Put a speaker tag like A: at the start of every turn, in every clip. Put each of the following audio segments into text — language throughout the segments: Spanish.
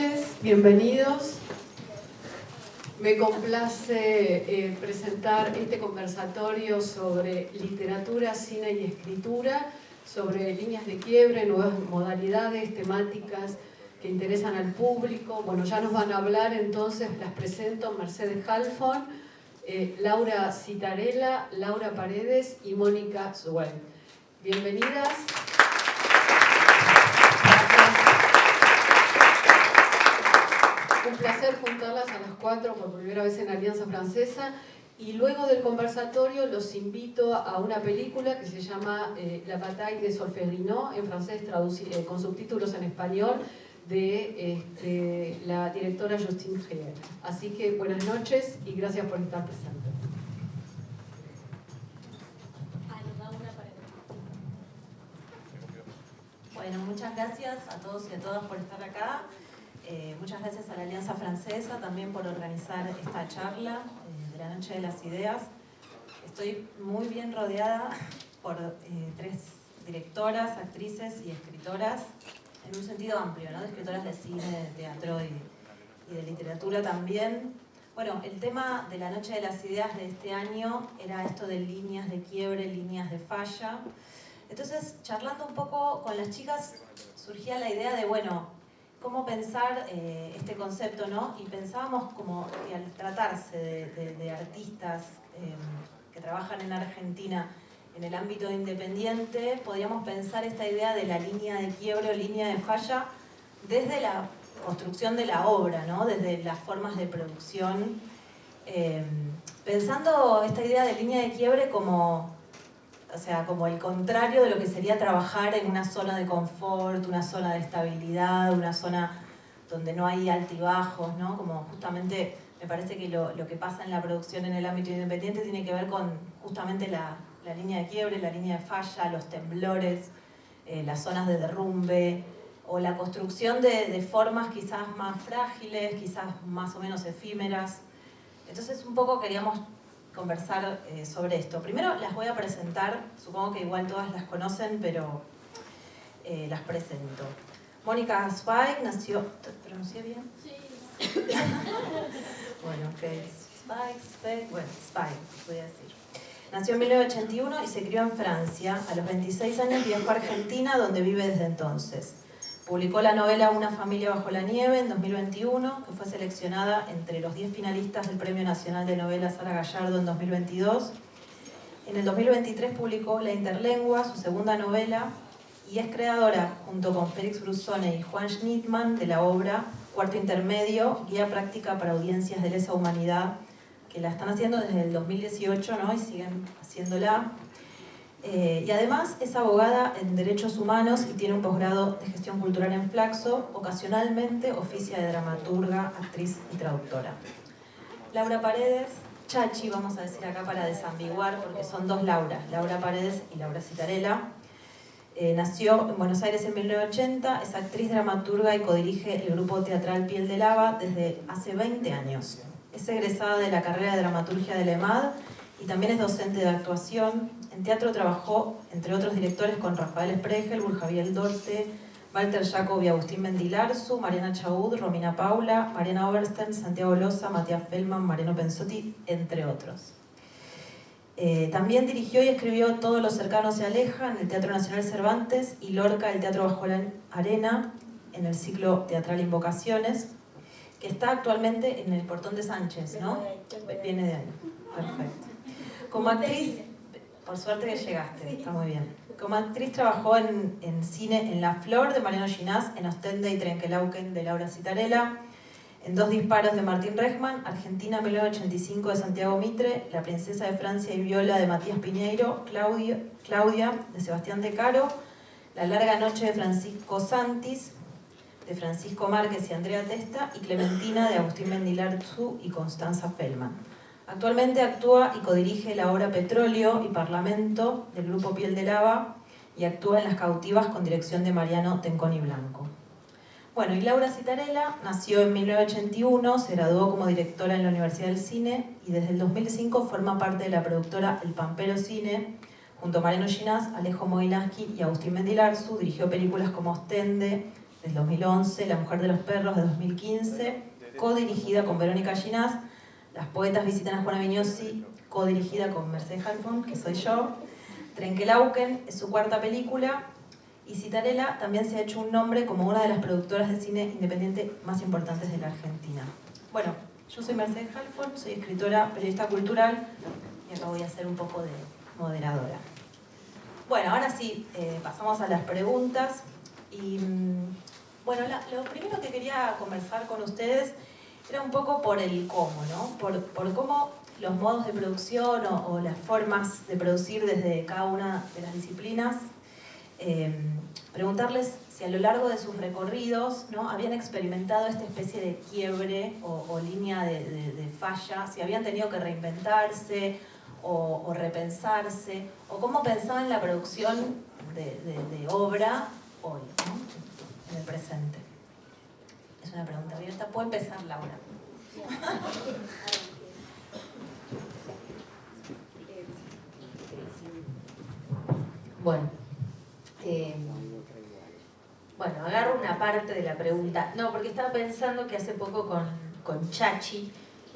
A: noches, bienvenidos. Me complace presentar este conversatorio sobre literatura, cine y escritura, sobre líneas de quiebre, nuevas modalidades, temáticas que interesan al público. Bueno, ya nos van a hablar, entonces las presento: Mercedes Halfon, Laura Citarella, Laura Paredes y Mónica Zuel. Bienvenidas. Un placer juntarlas a las 4 por primera vez en Alianza Francesa, y luego del conversatorio los invito a una película que se llama La Bataille de Solferino, en francés con subtítulos en español, de la directora Justine Trier. Así que buenas noches y gracias por estar presentes.
B: Bueno, muchas gracias a todos y a todas por estar acá. Muchas gracias a la Alianza Francesa también por organizar esta charla de la Noche de las Ideas. Estoy muy bien rodeada por tres directoras, actrices y escritoras, en un sentido amplio, ¿no? De escritoras de cine, de teatro y de literatura también. Bueno, el tema de la Noche de las Ideas de este año era esto de líneas de quiebre, líneas de falla. Entonces, charlando un poco con las chicas, surgía la idea de, bueno, cómo pensar este concepto, ¿no? Y pensábamos como que al tratarse de artistas que trabajan en Argentina en el ámbito independiente, podíamos pensar esta idea de la línea de quiebre o línea de falla desde la construcción de la obra, ¿no? Desde las formas de producción, pensando esta idea de línea de quiebre como el contrario de lo que sería trabajar en una zona de confort, una zona de estabilidad, una zona donde no hay altibajos, ¿no? Como justamente me parece que lo que pasa en la producción en el ámbito independiente tiene que ver con justamente la línea de quiebre, la línea de falla, los temblores, las zonas de derrumbe, o la construcción de formas quizás más frágiles, quizás más o menos efímeras. Entonces un poco queríamos conversar sobre esto. Primero las voy a presentar, supongo que igual todas las conocen, pero las presento. Mónica Zweig nació... ¿Te pronuncié bien?
C: Sí.
B: Bueno, ok. Zweig, voy a decir. Nació en 1981 y se crió en Francia. A los 26 años viajó a Argentina, donde vive desde entonces. Publicó la novela Una familia bajo la nieve en 2021, que fue seleccionada entre los 10 finalistas del Premio Nacional de Novela Sara Gallardo en 2022. En el 2023 publicó La Interlengua, su segunda novela, y es creadora, junto con Félix Brusone y Juan Schnittmann, de la obra Cuarto Intermedio, guía práctica para audiencias de lesa humanidad, que la están haciendo desde el 2018, ¿no? Y siguen haciéndola. Y además es abogada en Derechos Humanos y tiene un posgrado de Gestión Cultural en Flaxo. Ocasionalmente oficia de dramaturga, actriz y traductora. Laura Paredes, Chachi, vamos a decir acá para desambiguar, porque son dos Lauras, Laura Paredes y Laura Citarella. Nació en Buenos Aires en 1980, es actriz, dramaturga y codirige el grupo teatral Piel de Lava desde hace 20 años. Es egresada de la carrera de dramaturgia de la EMAD y también es docente de actuación. En teatro trabajó, entre otros directores, con Rafael Spregelburg, Burjaviel Dorte, Walter Jacob y Agustín Mendilarzu, Mariana Chaud, Romina Paula, Mariana Oberstern, Santiago Loza, Matías Feldman, Mariano Pensotti, entre otros. También dirigió y escribió Todo lo cercano se aleja en el Teatro Nacional Cervantes y Lorca, el Teatro Bajo la Arena, en el ciclo teatral Invocaciones, que está actualmente en el Portón de Sánchez, ¿no? Viene de ahí. Perfecto. Como actriz, por suerte que llegaste, está muy bien. Como actriz trabajó en cine en La Flor de Mariano Ginás, en Ostende y Trenkelauken de Laura Citarella, en Dos disparos de Martín Rechman, Argentina 1985 de Santiago Mitre, La princesa de Francia y Viola de Matías Piñeiro, Claudia de Sebastián De Caro, La larga noche de Francisco Santis, de Francisco Márquez y Andrea Testa, y Clementina de Agustín Mendilarzu y Constanza Feldman. Actualmente actúa y codirige la obra Petróleo y Parlamento del grupo Piel de Lava y actúa en Las cautivas con dirección de Mariano Tenconi Blanco. Bueno, y Laura Citarella nació en 1981, se graduó como directora en la Universidad del Cine y desde el 2005 forma parte de la productora El Pampero Cine. Junto a Mariano Ginás, Alejo Mogilansky y Agustín Mendilarzu dirigió películas como Ostende, del 2011, La mujer de los perros de 2015, codirigida con Verónica Ginás, Las poetas visitan a Juana Viñosi, codirigida con Mercedes Halfon, que soy yo, Trenkelauken es su cuarta película, y Citarella también se ha hecho un nombre como una de las productoras de cine independiente más importantes de la Argentina. Bueno, yo soy Mercedes Halfon, soy escritora, periodista cultural, y acá voy a hacer un poco de moderadora. Bueno, ahora sí, pasamos a las preguntas. Y bueno, lo primero que quería conversar con ustedes era un poco por el cómo, ¿no? Por cómo los modos de producción o las formas de producir desde cada una de las disciplinas. Preguntarles si a lo largo de sus recorridos, ¿no?, habían experimentado esta especie de quiebre o línea de falla, si habían tenido que reinventarse o repensarse, o cómo pensaban la producción de obra hoy, ¿no?, en el presente. Es una pregunta abierta. Puede empezar Laura.
C: Bueno, agarro una parte de la pregunta. No, porque estaba pensando que hace poco con Chachi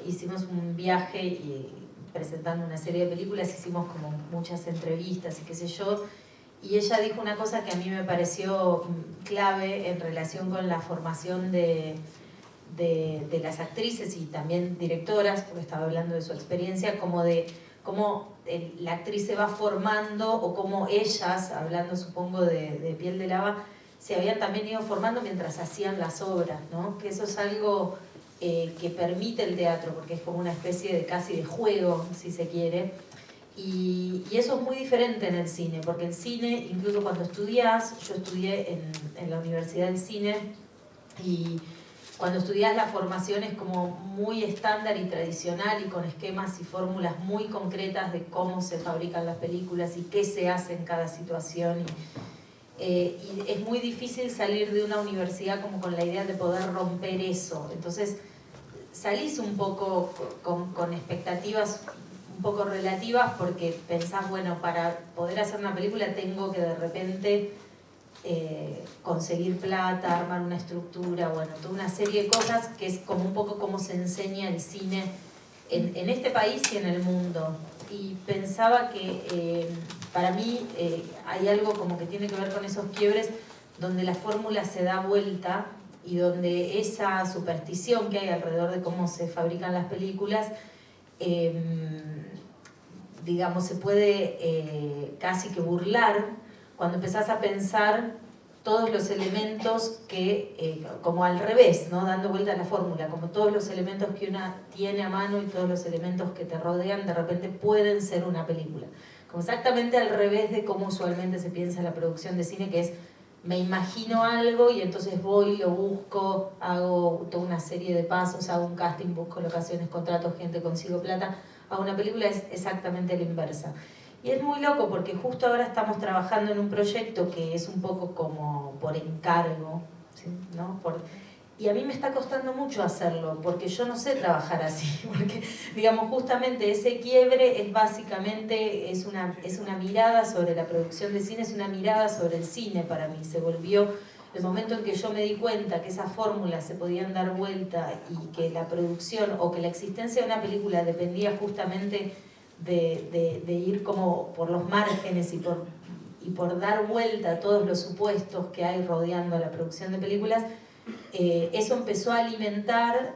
C: hicimos un viaje y presentando una serie de películas, hicimos como muchas entrevistas y qué sé yo, y ella dijo una cosa que a mí me pareció clave en relación con la formación de las actrices y también directoras, porque estaba hablando de su experiencia, como de cómo la actriz se va formando o cómo ellas, hablando supongo de Piel de Lava, se habían también ido formando mientras hacían las obras, ¿no? Que eso es algo que permite el teatro, porque es como una especie de casi de juego, si se quiere, y eso es muy diferente en el cine, porque el cine, incluso cuando estudiás, yo estudié en la Universidad del Cine, y cuando estudiás la formación es como muy estándar y tradicional y con esquemas y fórmulas muy concretas de cómo se fabrican las películas y qué se hace en cada situación. Y es muy difícil salir de una universidad como con la idea de poder romper eso. Entonces salís un poco con expectativas un poco relativas porque pensás, bueno, para poder hacer una película tengo que de repente conseguir plata, armar una estructura, bueno, toda una serie de cosas que es como un poco como se enseña el cine en este país y en el mundo. Y pensaba que para mí hay algo como que tiene que ver con esos quiebres donde la fórmula se da vuelta y donde esa superstición que hay alrededor de cómo se fabrican las películas, digamos, se puede casi que burlar cuando empezás a pensar todos los elementos que, como al revés, ¿no?, dando vuelta a la fórmula, como todos los elementos que una tiene a mano y todos los elementos que te rodean de repente pueden ser una película. Como exactamente al revés de cómo usualmente se piensa en la producción de cine, que es me imagino algo y entonces voy, lo busco, hago toda una serie de pasos, hago un casting, busco locaciones, contrato gente, consigo plata. Hago una película es exactamente la inversa. Y es muy loco porque justo ahora estamos trabajando en un proyecto que es un poco como por encargo, ¿sí?, ¿no? Y a mí me está costando mucho hacerlo porque yo no sé trabajar así, porque digamos justamente ese quiebre es básicamente es una mirada sobre la producción de cine, es una mirada sobre el cine para mí. Se volvió el momento en que yo me di cuenta que esas fórmulas se podían dar vuelta y que la producción o que la existencia de una película dependía justamente de ir como por los márgenes y por dar vuelta a todos los supuestos que hay rodeando la producción de películas. Eso empezó a alimentar,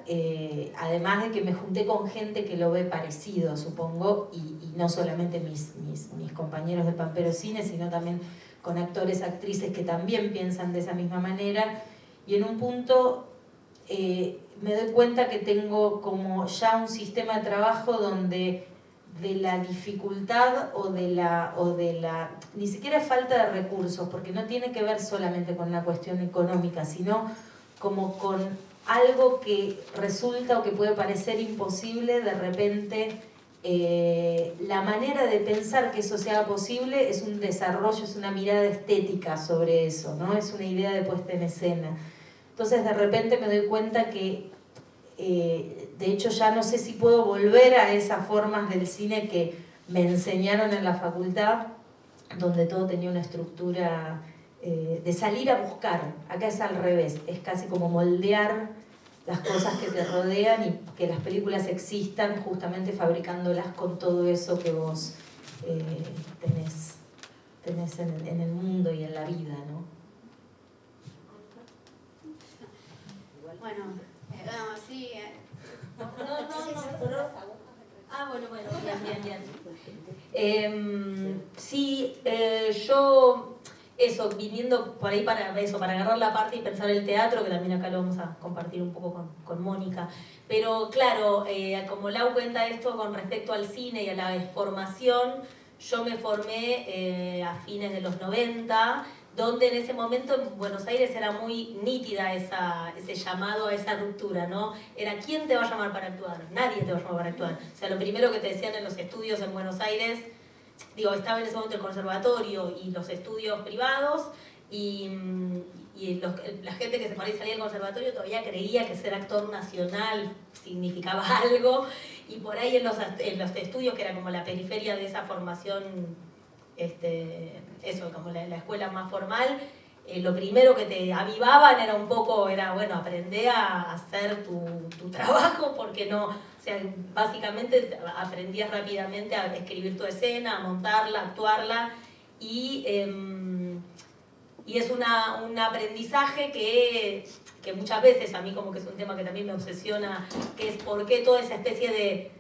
C: además de que me junté con gente que lo ve parecido, supongo, y no solamente mis compañeros de Pampero Cine, sino también con actores, actrices que también piensan de esa misma manera, y en un punto me doy cuenta que tengo como ya un sistema de trabajo donde de la dificultad o de la ni siquiera falta de recursos, porque no tiene que ver solamente con la cuestión económica, sino como con algo que resulta o que puede parecer imposible, de repente la manera de pensar que eso sea posible es un desarrollo, es una mirada estética sobre eso, ¿no? Es una idea de puesta en escena. Entonces de repente me doy cuenta que de hecho ya no sé si puedo volver a esas formas del cine que me enseñaron en la facultad, donde todo tenía una estructura de salir a buscar. Acá es al revés, es casi como moldear las cosas que te rodean y que las películas existan justamente fabricándolas con todo eso que vos tenés en el mundo y en la vida, ¿no?
D: Bueno, sí.
B: No. Ah, bueno, bien. Sí, yo, eso, viniendo por ahí para agarrar la parte y pensar el teatro, que también acá lo vamos a compartir un poco con Mónica. Pero claro, como Lau cuenta esto con respecto al cine y a la formación, yo me formé a fines de los 90, donde en ese momento en Buenos Aires era muy nítida ese llamado a esa ruptura, ¿no? Era ¿quién te va a llamar para actuar? Nadie te va a llamar para actuar. O sea, lo primero que te decían en los estudios en Buenos Aires, estaba en ese momento el conservatorio y los estudios privados, y la gente que por ahí salía del conservatorio todavía creía que ser actor nacional significaba algo, y por ahí en los estudios, que era como la periferia de esa formación, como la escuela más formal, lo primero que te avivaban era bueno, aprender a hacer tu trabajo, porque no, o sea, básicamente aprendías rápidamente a escribir tu escena, a montarla, a actuarla, y es un aprendizaje que muchas veces, a mí como que es un tema que también me obsesiona, que es por qué toda esa especie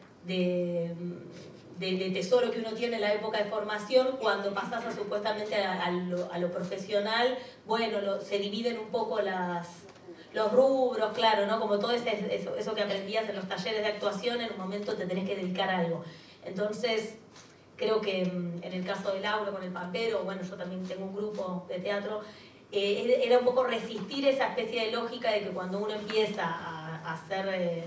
B: de tesoro que uno tiene en la época de formación, cuando pasás supuestamente a lo profesional, bueno, se dividen un poco los rubros, claro, ¿no? Como todo eso que aprendías en los talleres de actuación, en un momento te tenés que dedicar a algo. Entonces, creo que en el caso de Laura con el Pampero, bueno, yo también tengo un grupo de teatro, era un poco resistir esa especie de lógica de que cuando uno empieza a hacer...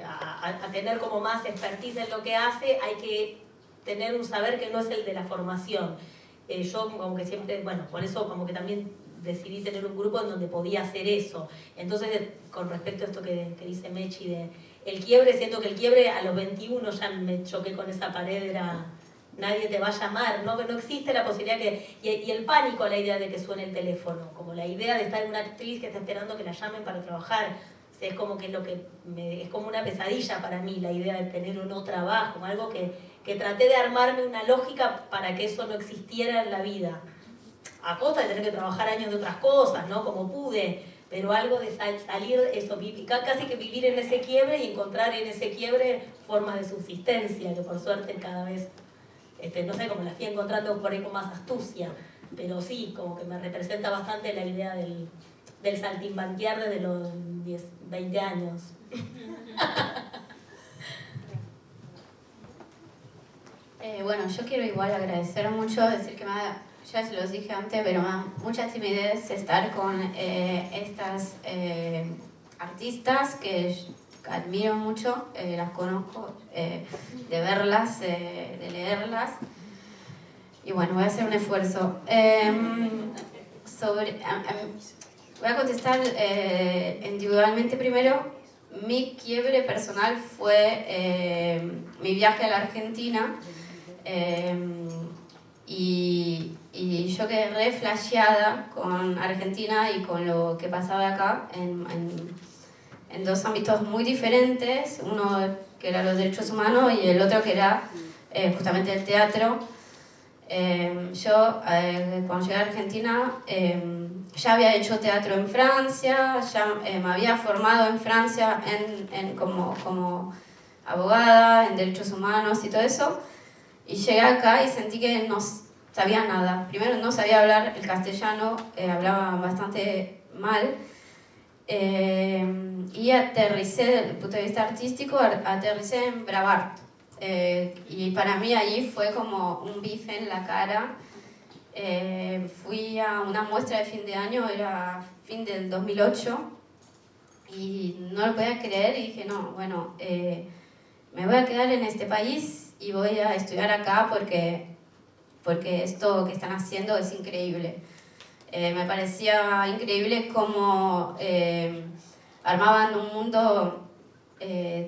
B: a tener como más expertise en lo que hace, hay que tener un saber que no es el de la formación. Yo como que siempre, bueno, por eso como que también decidí tener un grupo en donde podía hacer eso. Entonces, con respecto a esto que dice Mechi de el quiebre, siento que el quiebre a los 21 ya me choqué con esa pared, era nadie te va a llamar, no existe la posibilidad y el pánico a la idea de que suene el teléfono, como la idea de estar en una actriz que está esperando que la llamen para trabajar. Es como que es como una pesadilla para mí, la idea de tener un no trabajo, algo que traté de armarme una lógica para que eso no existiera en la vida. A costa de tener que trabajar años de otras cosas, ¿no? Como pude, pero algo de salir, eso, casi que vivir en ese quiebre y encontrar en ese quiebre formas de subsistencia, que por suerte cada vez, no sé, como las fui encontrando por ahí con más astucia, pero sí, como que me representa bastante la idea del saltimbanquear desde los 20 años.
D: Bueno, yo quiero igual agradecer mucho, decir que ya se los dije antes, pero me da mucha timidez estar con estas artistas que admiro mucho, las conozco, de verlas, de leerlas. Y bueno, voy a hacer un esfuerzo. Voy a contestar individualmente primero. Mi quiebre personal fue mi viaje a la Argentina, y yo quedé re flasheada con Argentina y con lo que pasaba acá en dos ámbitos muy diferentes, uno que era los derechos humanos y el otro que era justamente el teatro. Yo cuando llegué a Argentina ya había hecho teatro en Francia, ya me había formado en Francia como abogada en derechos humanos y todo eso, y llegué acá y sentí que no sabía nada. Primero no sabía hablar el castellano, hablaba bastante mal, y aterricé desde el punto de vista artístico, aterricé en Brabant. Y para mí allí fue como un bife en la cara. Fui a una muestra de fin de año, era fin del 2008, y no lo podía creer y dije, no, bueno, me voy a quedar en este país y voy a estudiar acá porque esto que están haciendo es increíble. Me parecía increíble cómo armaban un mundo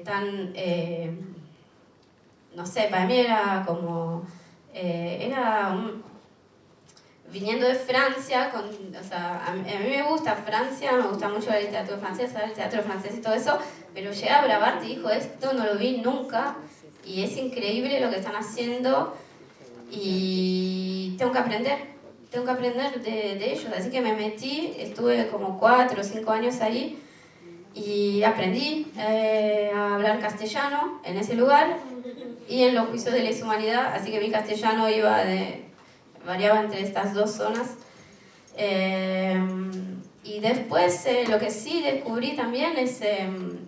D: tan... no sé, para mí era como... viniendo de Francia, o sea, a mí me gusta Francia, me gusta mucho la literatura francesa, el teatro francés y todo eso, pero llegué a Bravart y dijo, esto no lo vi nunca, y es increíble lo que están haciendo, y tengo que aprender de ellos, así que me metí, estuve como 4 o 5 años ahí, y aprendí a hablar castellano en ese lugar, y en los juicios de lesa humanidad, así que mi castellano variaba entre estas dos zonas. Y después lo que sí descubrí también es,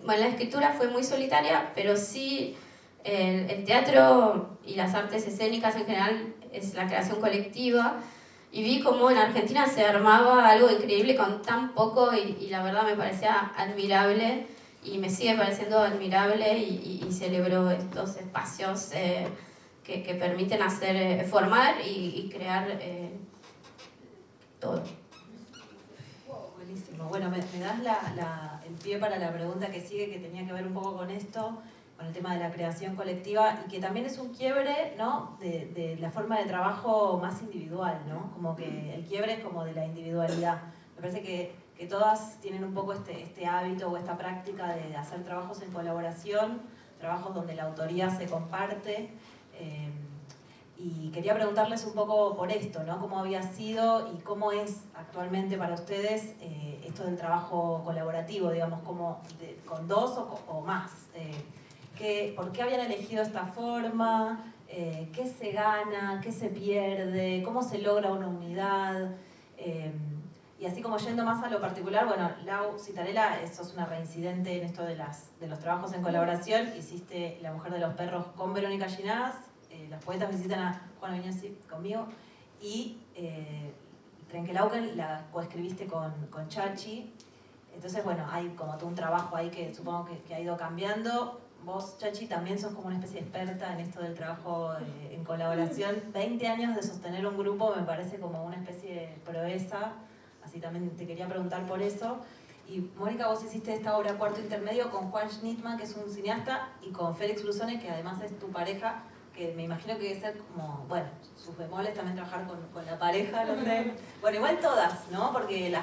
D: bueno, la escritura fue muy solitaria, pero sí el teatro y las artes escénicas en general es la creación colectiva, y vi cómo en Argentina se armaba algo increíble con tan poco, y la verdad me parecía admirable, y me sigue pareciendo admirable, y celebro estos espacios que permiten formar y crear todo.
B: Buenísimo. Bueno, me das el pie para la pregunta que sigue, que tenía que ver un poco con esto, con el tema de la creación colectiva, y que también es un quiebre, ¿no?, de la forma de trabajo más individual, ¿no? Como que el quiebre es como de la individualidad. Me parece que todas tienen un poco este hábito o esta práctica de hacer trabajos en colaboración, trabajos donde la autoría se comparte, y quería preguntarles un poco por esto, ¿no? ¿Cómo había sido y cómo es actualmente para ustedes esto del trabajo colaborativo, digamos, con dos o más? ¿Por qué habían elegido esta forma? ¿Qué se gana? ¿Qué se pierde? ¿Cómo se logra una unidad? Y así como yendo más a lo particular, bueno, Lau Citarella, sos una reincidente en esto de los trabajos en colaboración. Hiciste La mujer de los perros con Verónica Ginás, Los poetas visitan a Juana Viñesi conmigo, y Trenkelauken la coescribiste con Chachi. Entonces, bueno, hay como todo un trabajo ahí que supongo que ha ido cambiando. Vos, Chachi, también sos como una especie de experta en esto del trabajo en colaboración. 20 años de sostener un grupo me parece como una especie de proeza, así también te quería preguntar por eso. Y Mónica, vos hiciste esta obra Cuarto Intermedio con Juan Schnittmann, que es un cineasta, y con Félix Brusone, que además es tu pareja, que me imagino que debe ser como, bueno, sus bemoles también trabajar con la pareja, no sé. Bueno, igual todas, ¿no? Porque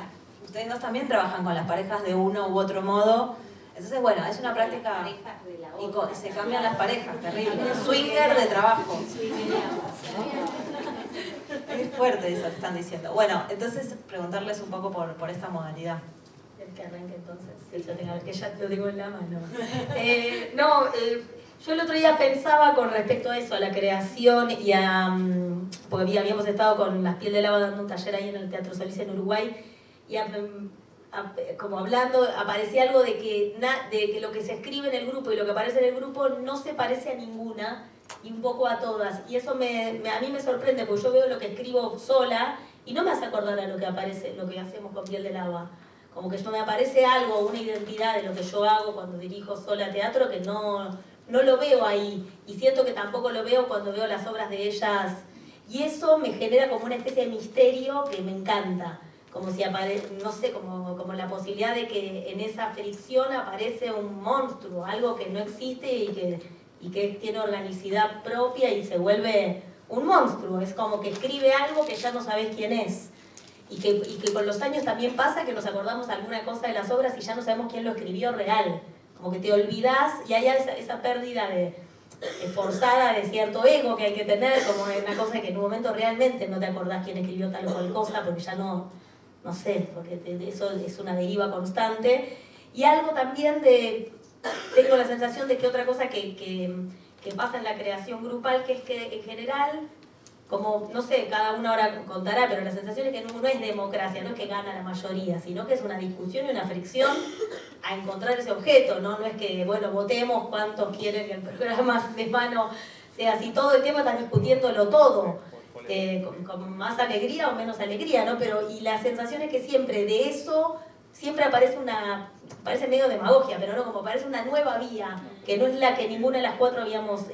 B: ustedes dos también trabajan con las parejas de uno u otro modo. Entonces, bueno, es una práctica, y se cambian las parejas, terrible. Swinger de trabajo. Es fuerte eso que están diciendo. Bueno, entonces preguntarles un poco por esta modalidad.
E: El que arranque entonces, que ya lo digo en la mano. Yo el otro día pensaba con respecto a eso, a la creación y porque habíamos estado con Las Piel de Lava dando un taller ahí en el Teatro Solís en Uruguay, y como hablando, aparecía algo de que lo que se escribe en el grupo y lo que aparece en el grupo no se parece a ninguna y un poco a todas. Y eso a mí me sorprende, porque yo veo lo que escribo sola y no me hace acordar a lo que hacemos con Piel de Lava. Como que me aparece algo, una identidad de lo que yo hago cuando dirijo sola teatro que no lo veo ahí, y siento que tampoco lo veo cuando veo las obras de ellas, y eso me genera como una especie de misterio que me encanta, como si no sé, como la posibilidad de que en esa fricción aparece un monstruo, algo que no existe y que tiene organicidad propia y se vuelve un monstruo. Es como que escribe algo que ya no sabes quién es, y que con los años también pasa que nos acordamos alguna cosa de las obras y ya no sabemos quién lo escribió real. Como que te olvidás y hay esa pérdida forzada de cierto ego que hay que tener, como una cosa que en un momento realmente no te acordás quién escribió tal o cual cosa, porque ya no sé, porque eso es una deriva constante. Y algo también tengo la sensación de que otra cosa que pasa en la creación grupal, que es que en general, como, no sé, cada uno ahora contará, pero la sensación es que no es democracia, no es que gana la mayoría, sino que es una discusión y una fricción a encontrar ese objeto, ¿no? No es que, bueno, votemos cuántos quieren que el programa de mano sea así, todo el tiempo están discutiéndolo todo, con más alegría o menos alegría, ¿no? Y la sensación es que siempre de eso, siempre parece medio demagogia, pero no, como parece una nueva vía, que no es la que ninguna de las cuatro habíamos...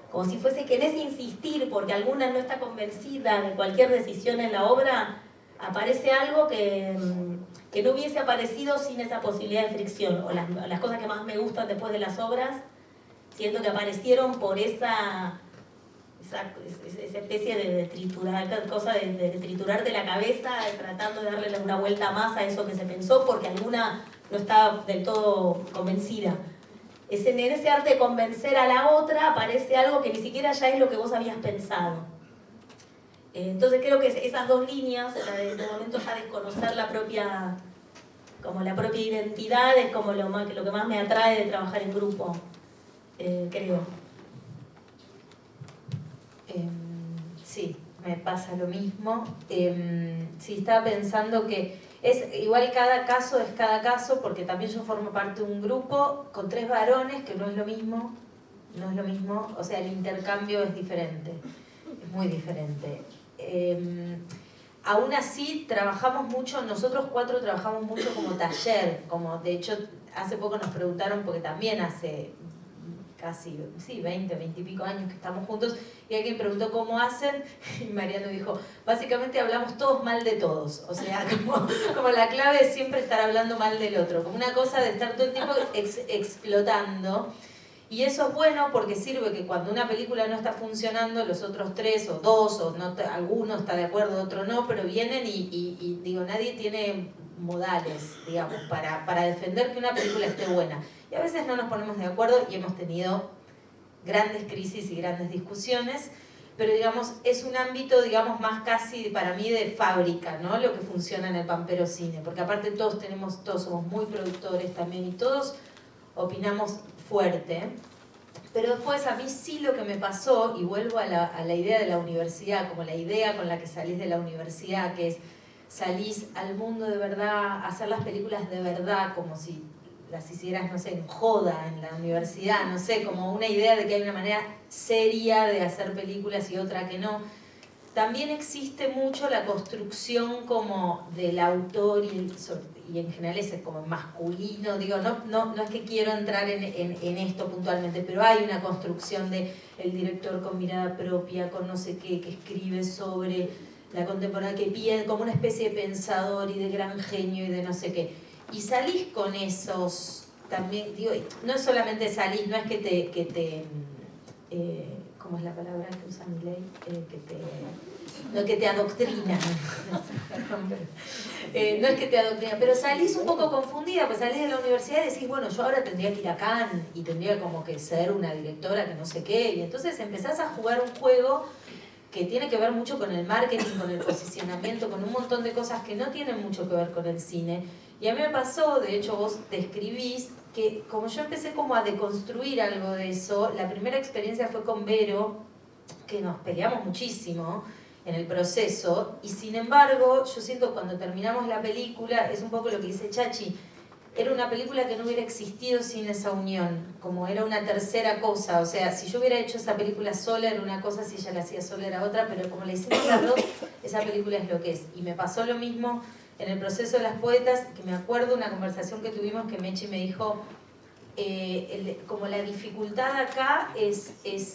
E: como si fuese que en ese insistir, porque alguna no está convencida de cualquier decisión en la obra, aparece algo que no hubiese aparecido sin esa posibilidad de fricción. O las cosas que más me gustan después de las obras, siento que aparecieron por esa esa especie de triturar, cosa de triturarte la cabeza, tratando de darle una vuelta más a eso que se pensó, porque alguna no estaba del todo convencida. En ese arte de convencer a la otra aparece algo que ni siquiera ya es lo que vos habías pensado. Entonces creo que esas dos líneas, la de momento ya desconocer la propia identidad, es como lo que más me atrae de trabajar en grupo, creo.
C: Sí, me pasa lo mismo. Sí, estaba pensando que es igual cada caso es cada caso, porque también yo formo parte de un grupo con 3 varones, que no es lo mismo, o sea, el intercambio es diferente, es muy diferente. Aún así trabajamos mucho, nosotros 4 trabajamos mucho como taller, como de hecho hace poco nos preguntaron, porque también hace casi, 20 y pico años que estamos juntos, y alguien preguntó cómo hacen, y Mariano dijo, básicamente hablamos todos mal de todos, o sea, como la clave es siempre estar hablando mal del otro, como una cosa de estar todo el tiempo explotando, y eso es bueno porque sirve que cuando una película no está funcionando, los otros 3 o 2, o no, alguno está de acuerdo, otro no, pero vienen y digo, nadie tiene modales, digamos, para defender que una película esté buena. Y a veces no nos ponemos de acuerdo y hemos tenido grandes crisis y grandes discusiones, pero digamos, es un ámbito, digamos, más casi para mí de fábrica, ¿no? Lo que funciona en el Pampero Cine, porque aparte todos somos muy productores también y todos opinamos fuerte. Pero después a mí sí lo que me pasó, y vuelvo a la idea de la universidad, como la idea con la que salís de la universidad, que es salís al mundo de verdad, hacer las películas de verdad, como si las hicieras, no sé, en joda en la universidad, no sé, como una idea de que hay una manera seria de hacer películas y otra que no. También existe mucho la construcción como del autor y en general es como masculino, digo, no es que quiero entrar en esto puntualmente, pero hay una construcción de el director con mirada propia, con no sé qué, que escribe sobre la contemporánea, que pide como una especie de pensador y de gran genio y de no sé qué. Y salís con esos, también, digo, no es solamente salís, no es que te ¿cómo es la palabra que usa Milei? No que te adoctrina. No es que te adoctrina, pero salís un poco confundida, pues salís de la universidad y decís, bueno, yo ahora tendría que ir a Cannes y tendría como que ser una directora que no sé qué, y entonces empezás a jugar un juego que tiene que ver mucho con el marketing, con el posicionamiento, con un montón de cosas que no tienen mucho que ver con el cine. Y a mí me pasó, de hecho vos describís, que como yo empecé como a deconstruir algo de eso, la primera experiencia fue con Vero, que nos peleamos muchísimo en el proceso, y sin embargo, yo siento cuando terminamos la película, es un poco lo que dice Chachi, era una película que no hubiera existido sin esa unión, como era una tercera cosa, o sea, si yo hubiera hecho esa película sola era una cosa, si ella la hacía sola era otra, pero como la hicimos las dos, esa película es lo que es. Y me pasó lo mismo en el proceso de las poetas, que me acuerdo una conversación que tuvimos que Mechi me dijo, como la dificultad acá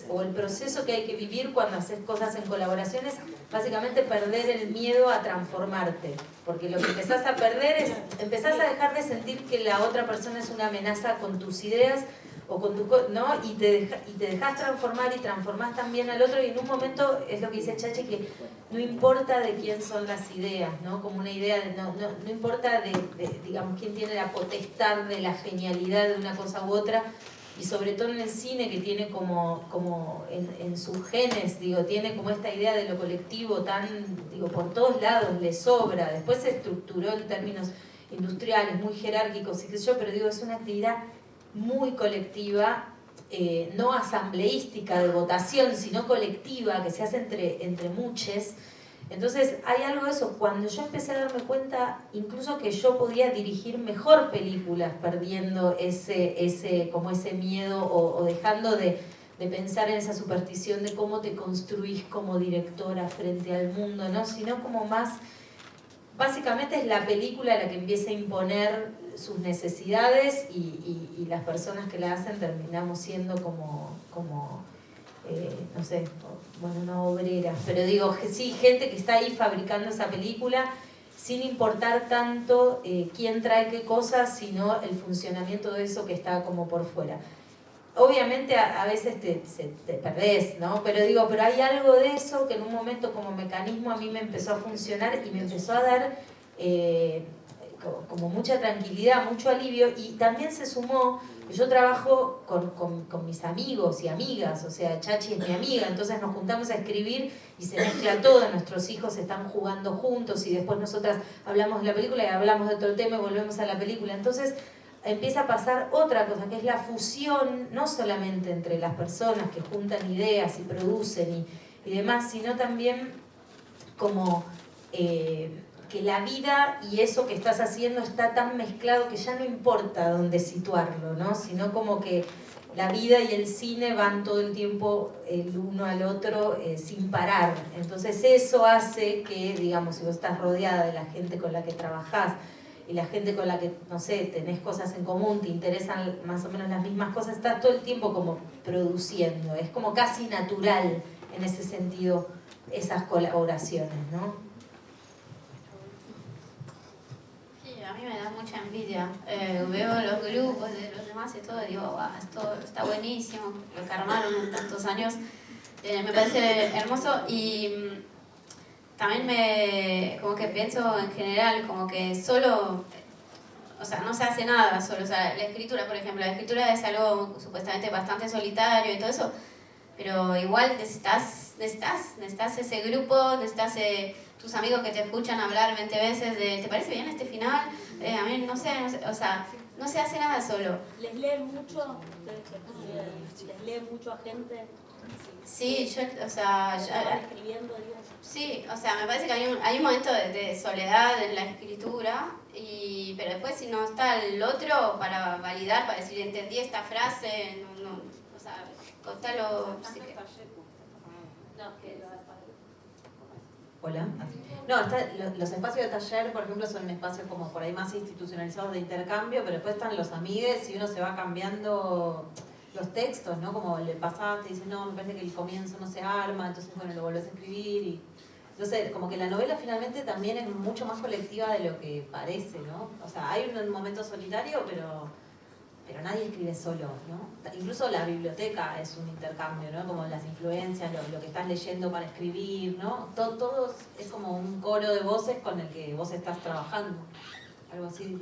C: o el proceso que hay que vivir cuando haces cosas en colaboraciones, básicamente perder el miedo a transformarte, porque lo que empezás a perder es, empezás a dejar de sentir que la otra persona es una amenaza con tus ideas, o con tu, ¿no? Y te dejas transformar y transformás también al otro, y en un momento es lo que dice Chachi, que no importa de quién son las ideas, ¿no? Como una idea de, no importa digamos, quién tiene la potestad de la genialidad de una cosa u otra, y sobre todo en el cine, que tiene como en sus genes, digo, tiene como esta idea de lo colectivo tan, digo, por todos lados le sobra. Después se estructuró en términos industriales, muy jerárquicos y qué sé yo, pero digo, es una actividad muy colectiva, no asambleística de votación, sino colectiva, que se hace entre muchos. Entonces hay algo de eso. Cuando yo empecé a darme cuenta, incluso que yo podía dirigir mejor películas, perdiendo como ese miedo o dejando de pensar en esa superstición de cómo te construís como directora frente al mundo, ¿no? Sino como más, básicamente es la película la que empieza a imponer sus necesidades y las personas que la hacen terminamos siendo como no sé, bueno, no obreras, pero digo, sí, gente que está ahí fabricando esa película sin importar tanto quién trae qué cosas, sino el funcionamiento de eso que está como por fuera. obviamente a veces te perdés, ¿no? Pero hay algo de eso que en un momento como mecanismo a mí me empezó a funcionar y me empezó a dar como mucha tranquilidad, mucho alivio, y también se sumó que yo trabajo con mis amigos y amigas, o sea, Chachi es mi amiga, entonces nos juntamos a escribir y se mezcla todo, nuestros hijos están jugando juntos y después nosotras hablamos de la película y hablamos de otro tema y volvemos a la película, entonces empieza a pasar otra cosa, que es la fusión, no solamente entre las personas que juntan ideas y producen y demás, sino también como que la vida y eso que estás haciendo está tan mezclado que ya no importa dónde situarlo, ¿no? Sino como que la vida y el cine van todo el tiempo el uno al otro sin parar. Entonces eso hace que, digamos, si vos estás rodeada de la gente con la que trabajás y la gente con la que, no sé, tenés cosas en común, te interesan más o menos las mismas cosas, estás todo el tiempo como produciendo. Es como casi natural en ese sentido esas colaboraciones, ¿no?
D: A mí me da mucha envidia. Veo los grupos de los demás y todo, y digo, wow, esto está buenísimo, lo que armaron en tantos años. Me parece hermoso y también como que pienso en general, como que solo, o sea, no se hace nada solo. O sea, la escritura, por ejemplo, la escritura es algo supuestamente bastante solitario y todo eso, pero igual necesitas ese grupo, necesitas tus amigos que te escuchan hablar 20 veces de ¿te parece bien este final? A mí no sé, o sea, no se hace nada solo.
E: ¿Les leen mucho? ¿Les leen mucho a gente?
D: Sí, yo, o sea...
E: ¿Estaban escribiendo, digo?
D: Sí, o sea, me parece que hay un momento de soledad en la escritura, pero después si no está el otro para validar, para decir entendí esta frase, no, o sea, contalo... Sí que...
B: Hola. No, los espacios de taller, por ejemplo, son espacios como por ahí más institucionalizados de intercambio, pero después están los amigues y uno se va cambiando los textos, ¿no? Como le pasaste y dices, no, me parece que el comienzo no se arma, entonces bueno, lo volvés a escribir y... Entonces, como que la novela finalmente también es mucho más colectiva de lo que parece, ¿no? O sea, hay un momento solitario, pero nadie escribe solo, ¿no? Incluso la biblioteca es un intercambio, ¿no? Como las influencias, lo que estás leyendo para escribir, ¿no? Todo es como un coro de voces con el que vos estás trabajando. Algo así.
D: Sí,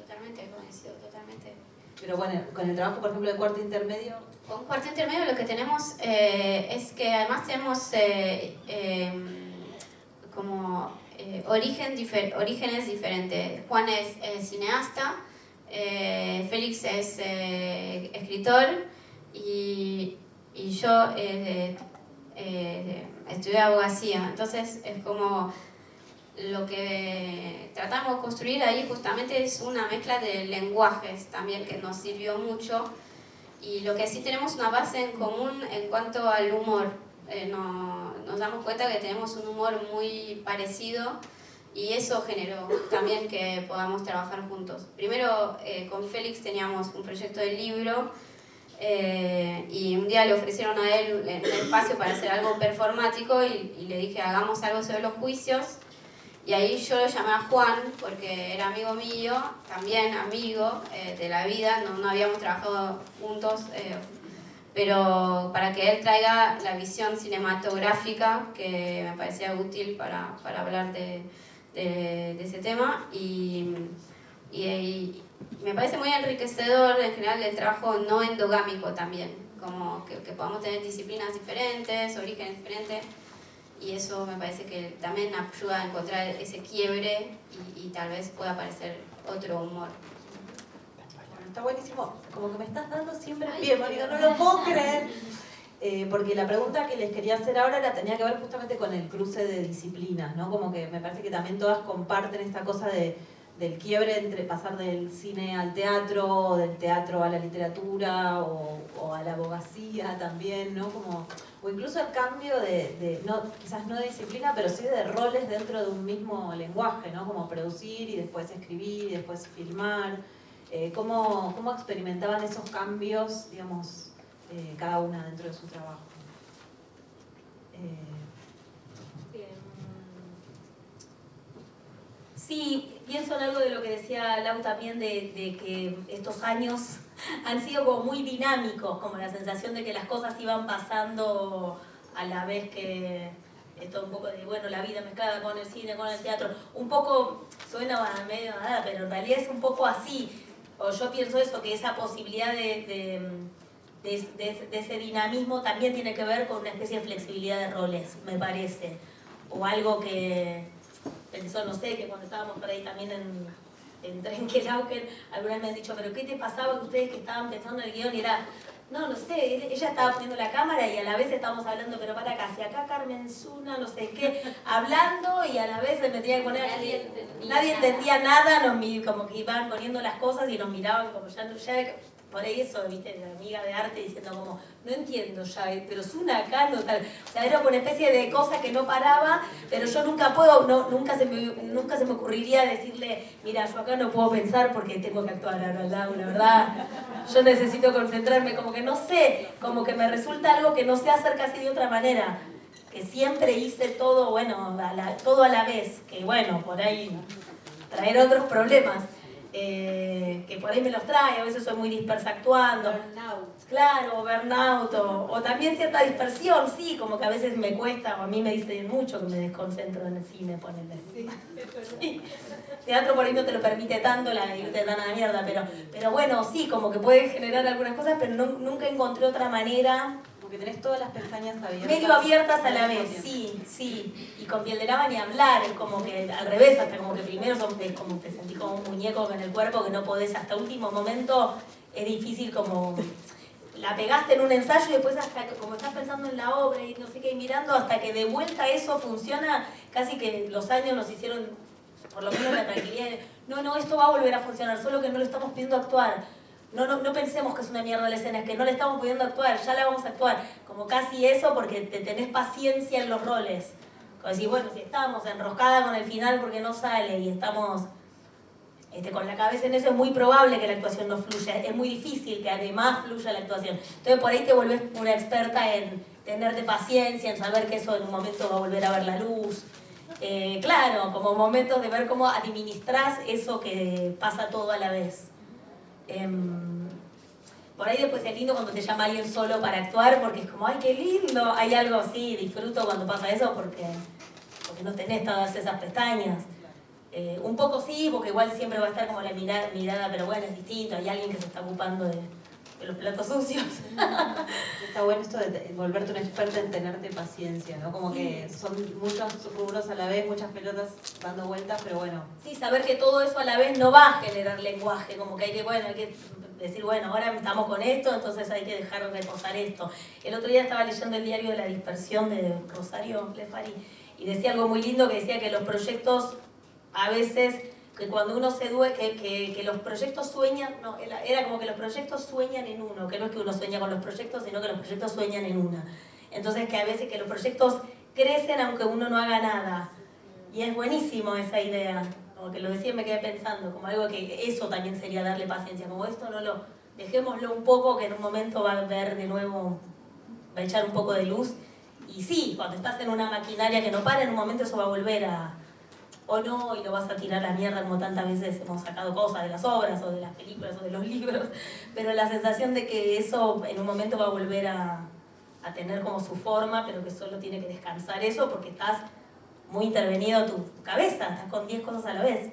D: totalmente, coincido, totalmente.
B: Pero bueno, con el trabajo, por ejemplo, de cuarto intermedio...
D: Con cuarto intermedio lo que tenemos es que además tenemos como orígenes diferentes. Juan es cineasta, Félix es escritor y yo estudié abogacía. Entonces es como lo que tratamos de construir ahí justamente es una mezcla de lenguajes también que nos sirvió mucho. Y lo que sí tenemos una base en común en cuanto al humor. Nos damos cuenta que tenemos un humor muy parecido y eso generó también que podamos trabajar juntos. Primero con Félix teníamos un proyecto de libro y un día le ofrecieron a él un espacio para hacer algo performático y le dije hagamos algo sobre los juicios. Y ahí yo lo llamé a Juan porque era amigo mío, también amigo de la vida, no habíamos trabajado juntos, pero para que él traiga la visión cinematográfica que me parecía útil para hablar de ese tema y me parece muy enriquecedor en general el trabajo no endogámico también, como que podamos tener disciplinas diferentes, orígenes diferentes. Y eso me parece que también ayuda a encontrar ese quiebre y tal vez pueda aparecer otro humor.
B: Bueno, está buenísimo. Como que me estás dando siempre el pie, Mónica, no lo puedo creer. Porque la pregunta que les quería hacer ahora tenía que ver justamente con el cruce de disciplinas, ¿no? Como que me parece que también todas comparten esta cosa del quiebre entre pasar del cine al teatro, o del teatro a la literatura, o a la abogacía también, ¿no? Como... O incluso el cambio quizás no de disciplina, pero sí de roles dentro de un mismo lenguaje, ¿no? Como producir y después escribir y después filmar. ¿Cómo experimentaban esos cambios, digamos, cada una dentro de su trabajo?
E: Sí, pienso en algo de lo que decía Lau también, de que estos años han sido como muy dinámicos, como la sensación de que las cosas iban pasando a la vez que esto un poco de, bueno, la vida mezclada con el cine, con el teatro, un poco, suena medio nada, pero en realidad es un poco así, o yo pienso eso, que esa posibilidad de ese dinamismo también tiene que ver con una especie de flexibilidad de roles, me parece, o algo que pensó, no sé, que cuando estábamos por ahí también en Trenkelauken, algunas me han dicho, pero ¿qué te pasaba que ustedes que estaban pensando en el guión? Y era, no sé, ella estaba poniendo la cámara y a la vez estábamos hablando, pero para acá, si acá Carmen Zuna, no sé qué, hablando y a la vez me tenía que poner, nadie entendía nada, como que iban poniendo las cosas y nos miraban como ya por ahí eso, viste, la amiga de arte diciendo como, no entiendo ya, pero Zuna acá no tal. O sea, era como una especie de cosa que no paraba, pero yo nunca puedo, nunca se me ocurriría decirle, mira, yo acá no puedo pensar porque tengo que actuar ahora al lado, la verdad. Yo necesito concentrarme, como que no sé, como que me resulta algo que no sé hacer casi de otra manera. Que siempre hice todo, bueno, todo a la vez, que bueno, por ahí traer otros problemas. Que por ahí me los trae, a veces soy muy dispersa actuando.
B: Burnout.
E: Claro, burnout, o también cierta dispersión, sí, como que a veces me cuesta, o a mí me dicen mucho que me desconcentro en el cine, ponele. Sí. Teatro por ahí no te lo permite tanto, irte tan a la mierda, pero bueno, sí, como que puede generar algunas cosas, pero nunca encontré otra manera.
B: Que tenés todas las pestañas abiertas.
E: Medio abiertas a la vez, sí. Y con piel de lava ni hablar, es como que al revés, hasta como que primero es como te sentís como un muñeco en el cuerpo que no podés hasta último momento, es difícil como la pegaste en un ensayo y después hasta que, como estás pensando en la obra y no sé qué, y mirando hasta que de vuelta eso funciona, casi que los años nos hicieron, por lo menos la tranquilidad, no, esto va a volver a funcionar, solo que no lo estamos pidiendo actuar. No pensemos que es una mierda la escena, es que no le estamos pudiendo actuar, ya la vamos a actuar. Como casi eso porque te tenés paciencia en los roles. Como decir, bueno, si estamos enroscada con el final porque no sale y estamos con la cabeza en eso, es muy probable que la actuación no fluya. Es muy difícil que además fluya la actuación. Entonces por ahí te volvés una experta en tenerte paciencia, en saber que eso en un momento va a volver a ver la luz. Claro, como momentos de ver cómo administrás eso que pasa todo a la vez. Por ahí después es lindo cuando te llama alguien solo para actuar porque es como, ¡ay, qué lindo! Hay algo así, disfruto cuando pasa eso porque no tenés todas esas pestañas. Un poco sí, porque igual siempre va a estar como la mirada, pero bueno, es distinto, hay alguien que se está ocupando de los platos sucios.
B: Está bueno esto de volverte una experta en tenerte paciencia, ¿no? Como que son muchos rubros a la vez, muchas pelotas dando vueltas, pero bueno.
E: Sí, saber que todo eso a la vez no va a generar lenguaje, como que hay que decir, bueno, ahora estamos con esto, entonces hay que dejar reposar esto. El otro día estaba leyendo el diario de la dispersión de Rosario Lefari y decía algo muy lindo que decía que los proyectos a veces, que cuando uno se duele, que los proyectos sueñan, no, era como que los proyectos sueñan en uno, que no es que uno sueña con los proyectos, sino que los proyectos sueñan en una. Entonces que a veces que los proyectos crecen aunque uno no haga nada. Y es buenísimo esa idea, como que lo decía y me quedé pensando, como algo que eso también sería darle paciencia, como esto dejémoslo un poco que en un momento va a ver de nuevo, va a echar un poco de luz. Y sí, cuando estás en una maquinaria que no para, en un momento eso va a volver a... o no, y lo vas a tirar a la mierda como tantas veces hemos sacado cosas de las obras o de las películas o de los libros, pero la sensación de que eso en un momento va a volver a tener como su forma, pero que solo tiene que descansar eso porque estás muy intervenido tu cabeza, estás con 10 cosas a la vez.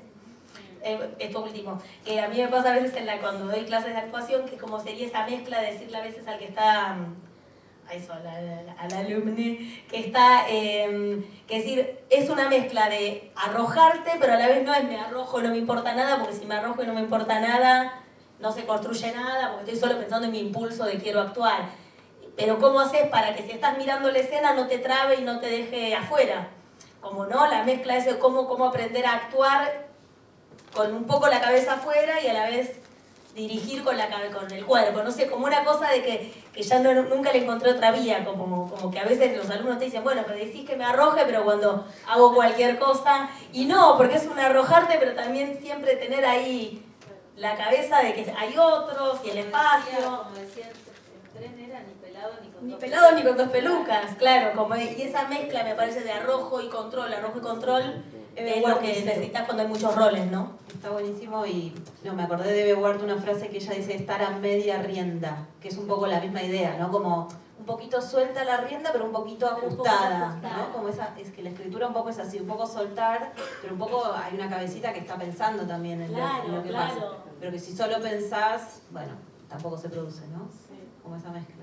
E: Esto último, que a mí me pasa a veces cuando doy clases de actuación, que como sería esa mezcla de decirle a veces al que está... a eso, al alumni, que está, que decir, es una mezcla de arrojarte, pero a la vez no es me arrojo, no me importa nada, porque si me arrojo y no me importa nada, no se construye nada, porque estoy solo pensando en mi impulso de quiero actuar. Pero ¿cómo haces para que si estás mirando la escena no te trabe y no te deje afuera? Como no, la mezcla es de cómo aprender a actuar con un poco la cabeza afuera y a la vez dirigir con el cuerpo, no sé, como una cosa de que ya nunca le encontré otra vía, como que a veces los alumnos te dicen, bueno, pero decís que me arroje, pero cuando hago cualquier cosa, y no, porque es un arrojarte, pero también siempre tener ahí la cabeza de que hay otros y el espacio.
B: Como decía, el tren era ni pelado
E: ni con dos pelucas, claro, y esa mezcla me parece de arrojo y control es lo que necesitas cuando hay muchos roles, ¿no?
C: Está buenísimo y no, me acordé de Bebe Ward una frase que ella dice estar a media rienda, que es un poco la misma idea, ¿no? Como un poquito suelta la rienda, pero un poquito ajustada, ¿no? Como es que la escritura un poco es así, un poco soltar, pero un poco hay una cabecita que está pensando también en lo que pasa. Pero que si solo pensás, bueno, tampoco se produce, ¿no?
E: Sí.
C: Como esa mezcla.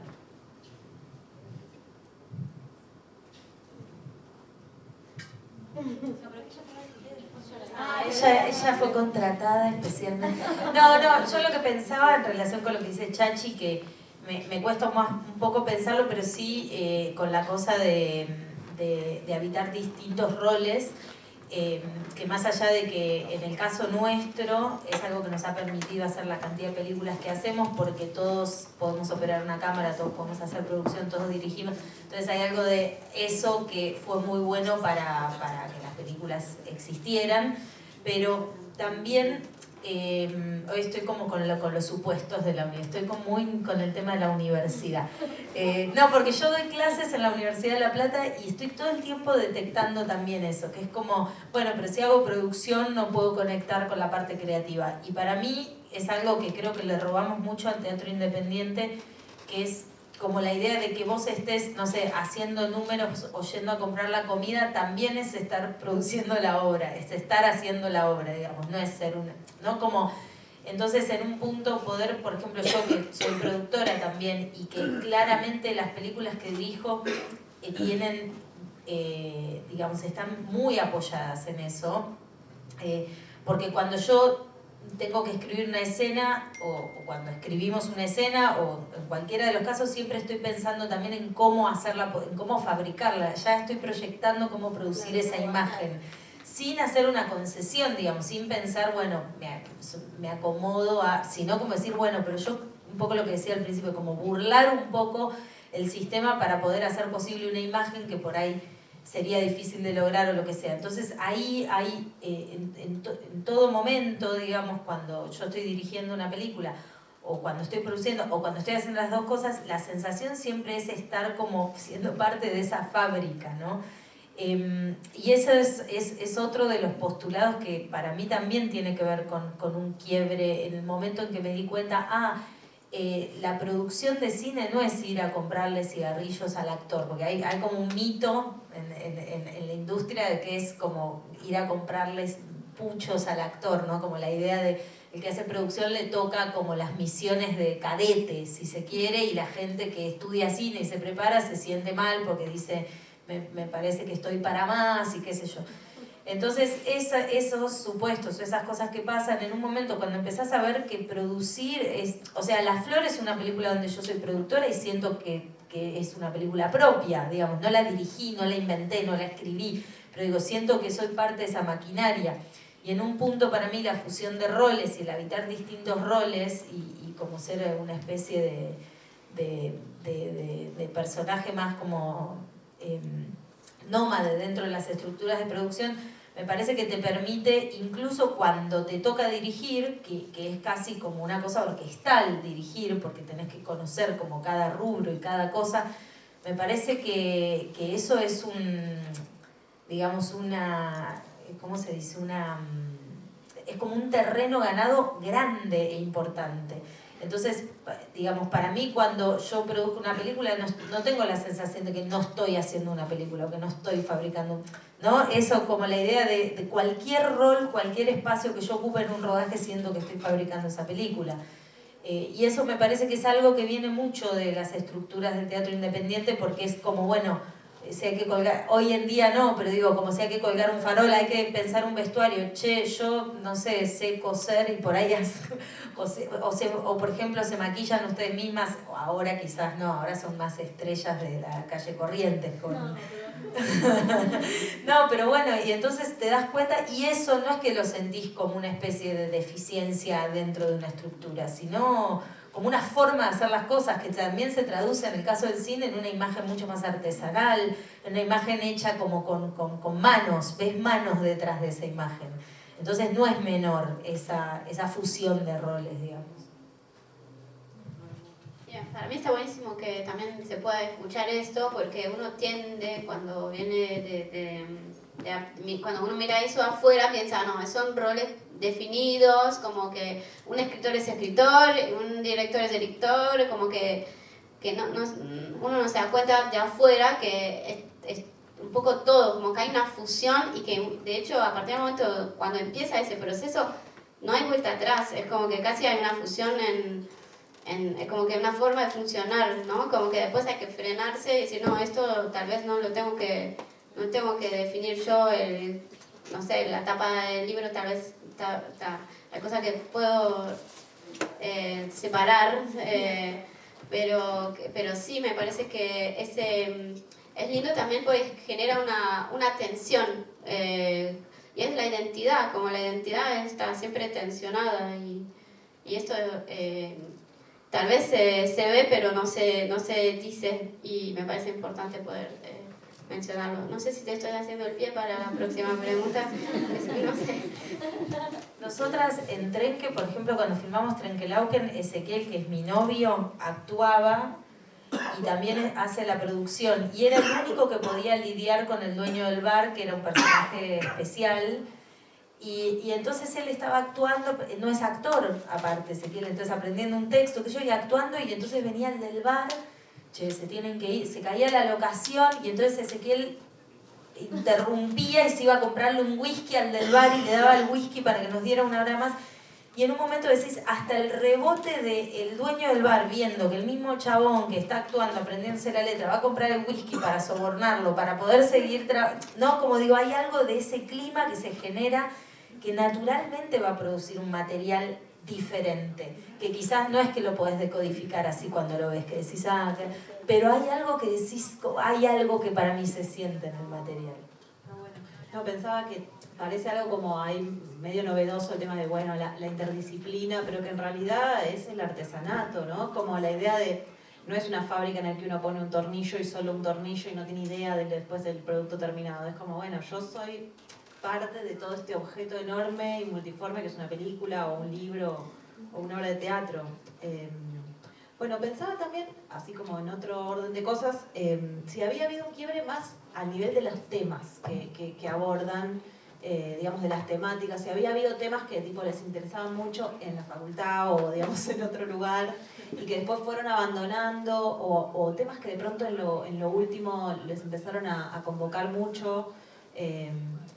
C: Ella fue contratada especialmente. No, yo lo que pensaba en relación con lo que dice Chachi, que me cuesta un poco pensarlo, pero sí con la cosa de habitar distintos roles, que más allá de que en el caso nuestro es algo que nos ha permitido hacer la cantidad de películas que hacemos, porque todos podemos operar una cámara, todos podemos hacer producción, todos dirigimos. Entonces hay algo de eso que fue muy bueno para que las películas existieran, pero también hoy estoy como con los supuestos de la universidad, estoy muy con el tema de la universidad. No, porque yo doy clases en la Universidad de La Plata y estoy todo el tiempo detectando también eso, que es como, bueno, pero si hago producción no puedo conectar con la parte creativa. Y para mí es algo que creo que le robamos mucho al teatro independiente, que es como la idea de que vos estés, no sé, haciendo números o yendo a comprar la comida, también es estar produciendo la obra, es estar haciendo la obra, digamos, no es ser una, ¿no? Como, entonces en un punto poder, por ejemplo, yo que soy productora también y que claramente las películas que dirijo tienen, digamos, están muy apoyadas en eso, porque cuando yo tengo que escribir una escena o cuando escribimos una escena o en cualquiera de los casos siempre estoy pensando también en cómo hacerla, en cómo fabricarla, ya estoy proyectando cómo producir esa imagen sin hacer una concesión, digamos, sin pensar, bueno, me acomodo a, sino como decir, bueno, pero yo, un poco lo que decía al principio, como burlar un poco el sistema para poder hacer posible una imagen que por ahí sería difícil de lograr o lo que sea. Entonces ahí en todo momento, digamos, cuando yo estoy dirigiendo una película o cuando estoy produciendo o cuando estoy haciendo las dos cosas, la sensación siempre es estar como siendo parte de esa fábrica, ¿no? Y eso es otro de los postulados que para mí también tiene que ver con un quiebre en el momento en que me di cuenta, la producción de cine no es ir a comprarle cigarrillos al actor, porque hay como un mito en la industria de que es como ir a comprarles puchos al actor, ¿no? Como la idea de el que hace producción le toca como las misiones de cadete, si se quiere, y la gente que estudia cine y se prepara se siente mal porque dice, me parece que estoy para más y qué sé yo. Entonces, esos supuestos, esas cosas que pasan en un momento cuando empezás a ver que producir es... O sea, La Flor es una película donde yo soy productora y siento que es una película propia, digamos. No la dirigí, no la inventé, no la escribí, pero digo, siento que soy parte de esa maquinaria. Y en un punto para mí la fusión de roles y el habitar distintos roles y como ser una especie de personaje más como nómade dentro de las estructuras de producción, me parece que te permite, incluso cuando te toca dirigir, que es casi como una cosa orquestal dirigir, porque tenés que conocer como cada rubro y cada cosa, me parece que eso es digamos, ¿cómo se dice? Es como un terreno ganado grande e importante. Entonces, digamos, para mí cuando yo produzco una película no tengo la sensación de que no estoy haciendo una película o que no estoy fabricando, ¿no? Eso como la idea de cualquier rol, cualquier espacio que yo ocupe en un rodaje siento que estoy fabricando esa película. Y eso me parece que es algo que viene mucho de las estructuras del teatro independiente porque es como, bueno, si hay que colgar, hoy en día no, pero digo, como si hay que colgar un farol, hay que pensar un vestuario, che, yo no sé, sé coser y por ahí o por ejemplo se maquillan ustedes mismas, o ahora quizás no, ahora son más estrellas de la calle Corrientes no, pero bueno, y entonces te das cuenta, y eso no es que lo sentís como una especie de deficiencia dentro de una estructura, sino como una forma de hacer las cosas que también se traduce en el caso del cine en una imagen mucho más artesanal, en una imagen hecha como con manos, ves manos detrás de esa imagen. Entonces no es menor esa fusión de roles, digamos.
D: Bien, para mí está buenísimo que también se pueda escuchar esto porque uno tiende cuando viene cuando uno mira eso afuera piensa, no, son roles definidos, como que un escritor es escritor, un director es director, como que uno no se da cuenta de afuera que es un poco todo, como que hay una fusión y que de hecho a partir del momento cuando empieza ese proceso no hay vuelta atrás, es como que casi hay una fusión es como que una forma de funcionar, ¿no? Como que después hay que frenarse y decir, no, esto tal vez no tengo que definir yo, no sé, la tapa del libro tal vez hay cosas que puedo separar, pero sí me parece que es lindo también porque genera una tensión, y es la identidad, como la identidad está siempre tensionada y esto tal vez se ve pero no se dice y me parece importante poder mencionarlo. No sé si te estoy haciendo el pie para la próxima pregunta, no sé.
C: Nosotras en Trenque, por ejemplo, cuando filmamos Trenkelauken, Ezequiel, que es mi novio, actuaba y también hace la producción. Y era el único que podía lidiar con el dueño del bar, que era un personaje especial. Y entonces él estaba actuando, no es actor aparte, Ezequiel, entonces aprendiendo un texto que yo iba actuando y entonces venía el del bar, che, se tienen que ir, se caía la locación y entonces Ezequiel interrumpía y se iba a comprarle un whisky al del bar y le daba el whisky para que nos diera una hora más. Y en un momento decís, hasta el rebote del dueño del bar viendo que el mismo chabón que está actuando, aprendiéndose la letra, va a comprar el whisky para sobornarlo, para poder seguir no, como digo, hay algo de ese clima que se genera que naturalmente va a producir un material diferente, que quizás no es que lo podés decodificar así cuando lo ves, que decís, pero hay algo que decís, hay algo que para mí se siente en el material.
B: No, pensaba que parece algo como ahí medio novedoso el tema de, bueno, la interdisciplina, pero que en realidad es el artesanato, ¿no? Como la idea de, no es una fábrica en la que uno pone un tornillo y solo un tornillo y no tiene idea después del producto terminado. Es como, bueno, yo soy parte de todo este objeto enorme y multiforme que es una película o un libro o una obra de teatro. Bueno, pensaba también, así como en otro orden de cosas, si había habido un quiebre más a nivel de los temas que abordan, digamos, de las temáticas, si había habido temas que tipo les interesaban mucho en la facultad o, digamos, en otro lugar y que después fueron abandonando o temas que de pronto en lo último les empezaron a convocar mucho.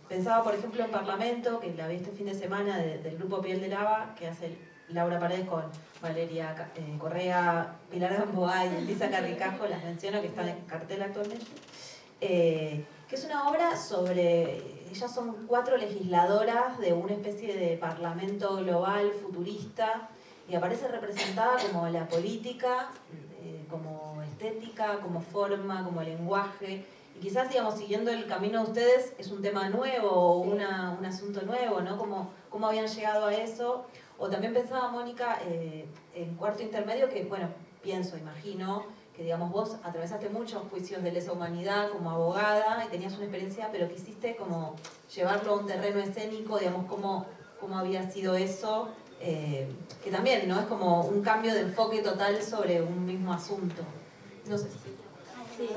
B: Pensaba, por ejemplo, en Parlamento, que la vi este fin de semana del grupo Piel de Lava, que hace Laura Paredes con Valeria Correa, Pilar Gamboa y Elisa Carricajo, las menciono, que están en cartel actualmente, que es una obra sobre, ellas son 4 legisladoras de una especie de parlamento global futurista, y aparece representada como la política, como estética, como forma, como lenguaje. Y quizás, digamos, siguiendo el camino de ustedes, es un tema nuevo o un asunto nuevo, ¿no? ¿Cómo habían llegado a eso? O también pensaba, Mónica, en cuarto intermedio, que, bueno, imagino, que, digamos, vos atravesaste muchos juicios de lesa humanidad como abogada y tenías una experiencia, pero quisiste como llevarlo a un terreno escénico, digamos, cómo había sido eso, que también, ¿no? Es como un cambio de enfoque total sobre un mismo asunto. No sé si... Sí.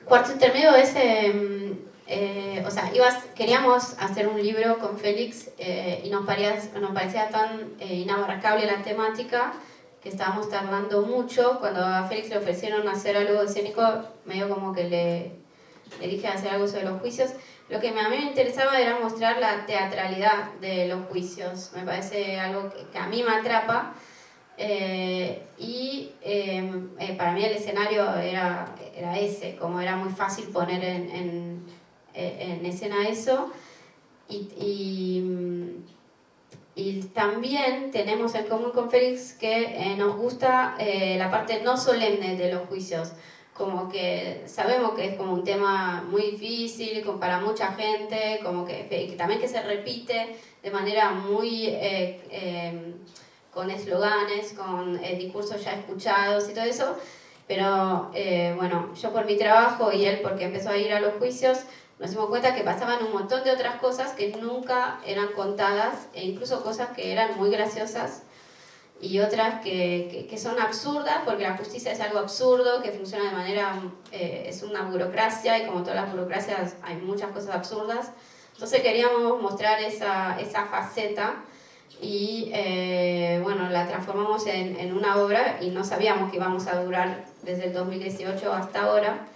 D: Cuarto intermedio es, o sea, queríamos hacer un libro con Félix y nos parecía tan inabarcable la temática que estábamos tardando mucho. Cuando a Félix le ofrecieron hacer algo escénico, medio como que le dije hacer algo sobre los juicios. Lo que a mí me interesaba era mostrar la teatralidad de los juicios. Me parece algo que a mí me atrapa. Para mí el escenario era ese, como era muy fácil poner en escena eso y también tenemos en común con Félix que nos gusta la parte no solemne de los juicios, como que sabemos que es como un tema muy difícil para mucha gente, como que también que se repite de manera muy con eslóganes, con discursos ya escuchados y todo eso, pero bueno, yo por mi trabajo y él porque empezó a ir a los juicios, nos dimos cuenta que pasaban un montón de otras cosas que nunca eran contadas, e incluso cosas que eran muy graciosas, y otras que son absurdas, porque la justicia es algo absurdo, que funciona de manera, es una burocracia, y como todas las burocracias hay muchas cosas absurdas. Entonces queríamos mostrar esa faceta, y bueno, la transformamos en una obra, y no sabíamos que íbamos a durar desde el 2018 hasta ahora,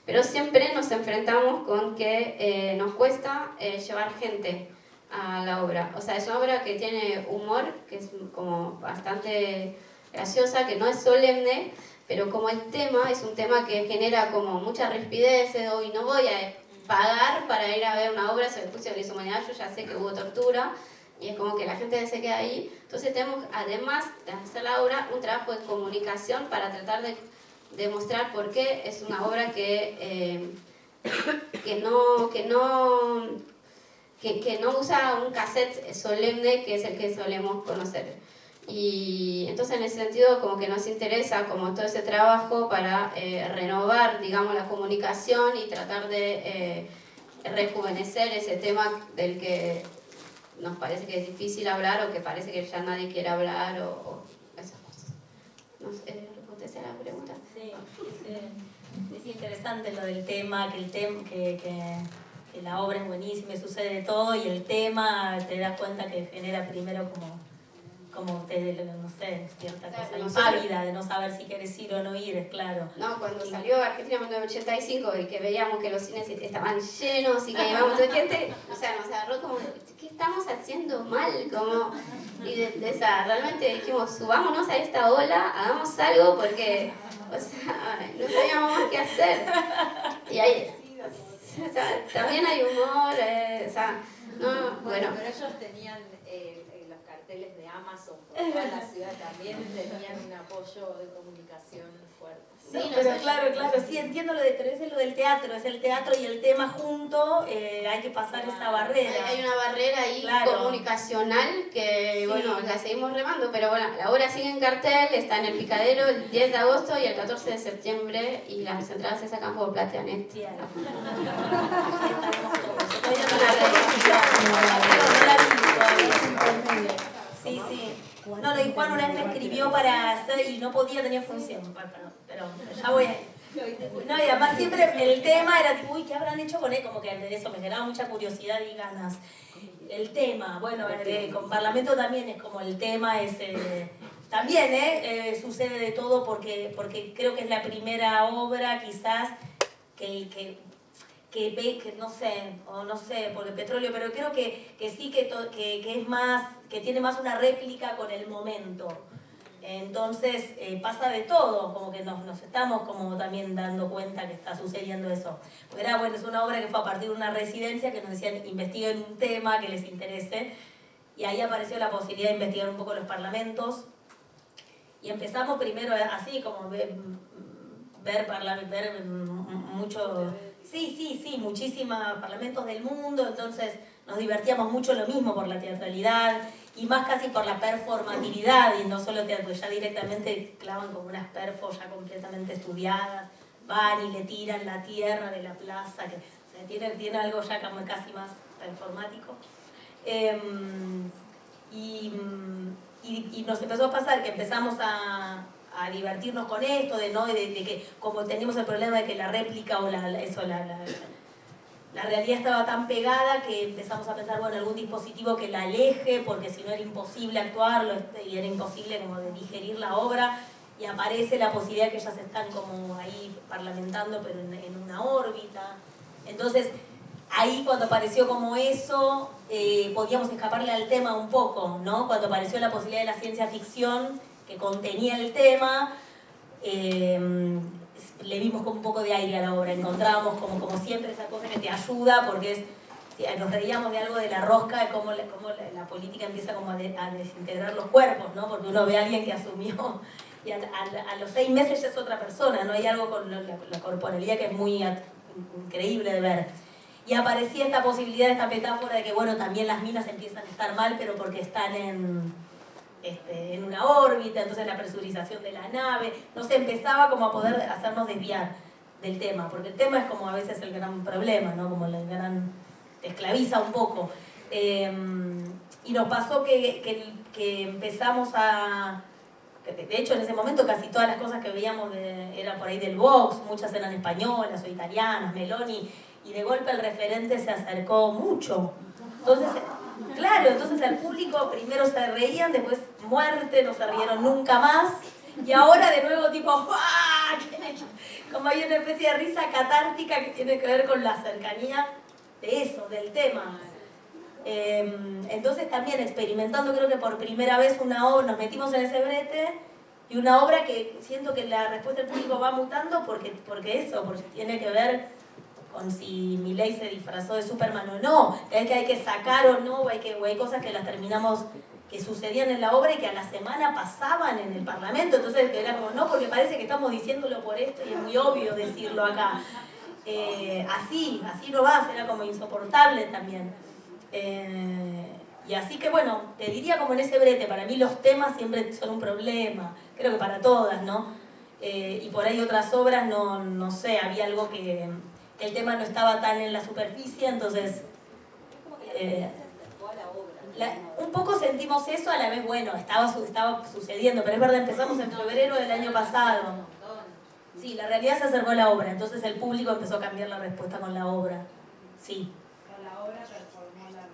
D: pero siempre nos enfrentamos con que nos cuesta llevar gente a la obra. O sea, es una obra que tiene humor, que es como bastante graciosa, que no es solemne, pero como el tema es un tema que genera como mucha rispidez, y no voy a pagar para ir a ver una obra sobre el juicio de la humanidad, yo ya sé que hubo tortura, y es como que la gente se queda ahí. Entonces tenemos, además de hacer la obra, un trabajo de comunicación para tratar de demostrar por qué es una obra que no usa un cassette solemne, que es el que solemos conocer. Y entonces en ese sentido como que nos interesa como todo ese trabajo para renovar, digamos, la comunicación y tratar de rejuvenecer ese tema del que nos parece que es difícil hablar, o que parece que ya nadie quiere hablar, o esas cosas. No sé, ¿contesté la pregunta?
E: Sí, es interesante lo del tema, que la obra es buenísima y sucede de todo, y el tema te das cuenta que genera primero como no sé, cierta cosa impávida de no saber si quieres ir o no ir, es claro.
D: No, cuando salió Argentina en 1985 y que veíamos que los cines estaban llenos y que íbamos de gente, o sea, nos agarró como, ¿qué estamos haciendo mal? Como, y de esa, realmente dijimos, subámonos a esta ola, hagamos algo, porque, o sea, no sabíamos más qué hacer. Y ahí, o sea, también hay humor, o sea, no, bueno.
F: Pero ellos tenían los carteles de Amazon por toda la ciudad, también tenían un apoyo de comunicación fuerte.
E: Sí, no, pero claro, sí, entiendo pero es lo del teatro, es el teatro y el tema junto, hay que pasar esa barrera.
D: Hay una barrera ahí, claro, comunicacional, que sí, bueno, la seguimos remando, pero bueno, la obra sigue en cartel, está en el Picadero el 10 de agosto y el 14 de septiembre, y las entradas se sacan por Plateanet.
E: Sí, sí, sí. No, y Juan una vez me escribió para hacer y no podía, tenía función, pero ya voy a... No, y además siempre el tema era tipo, uy, ¿qué habrán hecho con él? Como que de eso me generaba mucha curiosidad y ganas. El tema, bueno, con Parlamento también es como el tema es... también sucede de todo porque creo que es la primera obra quizás que no sé, porque petróleo, pero creo que sí que es más, que tiene más una réplica con el momento. Entonces pasa de todo, como que nos estamos como también dando cuenta que está sucediendo eso. Porque es una obra que fue a partir de una residencia que nos decían investiguen un tema que les interese, y ahí apareció la posibilidad de investigar un poco los parlamentos, y empezamos primero así como ver mucho... Sí, muchísimos parlamentos del mundo, entonces nos divertíamos mucho lo mismo por la teatralidad y más casi por la performatividad, y no solo teatro, ya directamente clavan como unas perfos ya completamente estudiadas, van y le tiran la tierra de la plaza, que o sea, tiene algo ya como casi más performático. Y nos empezó a pasar que empezamos a divertirnos con esto, de que como teníamos el problema de que la réplica o la realidad estaba tan pegada que empezamos a pensar, bueno, algún dispositivo que la aleje, porque si no era imposible actuarlo y era imposible como de digerir la obra, y aparece la posibilidad que ellas están como ahí parlamentando, pero en una órbita. Entonces, ahí cuando apareció como eso, podíamos escaparle al tema un poco, ¿no? Cuando apareció la posibilidad de la ciencia ficción, que contenía el tema, le vimos como un poco de aire a la obra, encontrábamos como siempre esa cosa que te ayuda, porque nos reíamos de algo de la rosca, de cómo la política empieza como a desintegrar los cuerpos, ¿no? Porque uno ve a alguien que asumió y a los 6 meses ya es otra persona, ¿no? Hay algo con la corporalidad que es muy increíble de ver. Y aparecía esta posibilidad, esta metáfora de que, bueno, también las minas empiezan a estar mal, pero porque están en una órbita, entonces la presurización de la nave, no sé, empezaba como a poder hacernos desviar del tema, porque el tema es como a veces el gran problema, ¿no? Como te esclaviza un poco. Y nos pasó que empezamos a de hecho en ese momento casi todas las cosas que veíamos eran por ahí del Vox, muchas eran españolas o italianas, Meloni, y de golpe el referente se acercó mucho. Entonces, claro, entonces al público primero se reían, después muerte, no se rieron nunca más, y ahora de nuevo tipo, ¡ah! Como hay una especie de risa catártica que tiene que ver con la cercanía de eso, del tema. Entonces también experimentando, creo que por primera vez una obra, nos metimos en ese brete, y una obra que siento que la respuesta del público va mutando porque tiene que ver con si Milei se disfrazó de Superman o no, es que hay que sacar o no, o hay cosas que las terminamos, que sucedían en la obra y que a la semana pasaban en el Parlamento, entonces era como, no, porque parece que estamos diciéndolo por esto y es muy obvio decirlo acá. Así no va, era como insoportable también. Y así que bueno, te diría como en ese brete, para mí los temas siempre son un problema, creo que para todas, ¿no? Y por ahí otras obras, no sé, había algo que el tema no estaba tan en la superficie, entonces un poco sentimos eso, a la vez, bueno, estaba sucediendo, pero es verdad, empezamos en febrero del año pasado. Sí, la realidad se acercó a la obra, entonces el público empezó a cambiar la respuesta con la obra. Sí.
F: La obra transformó la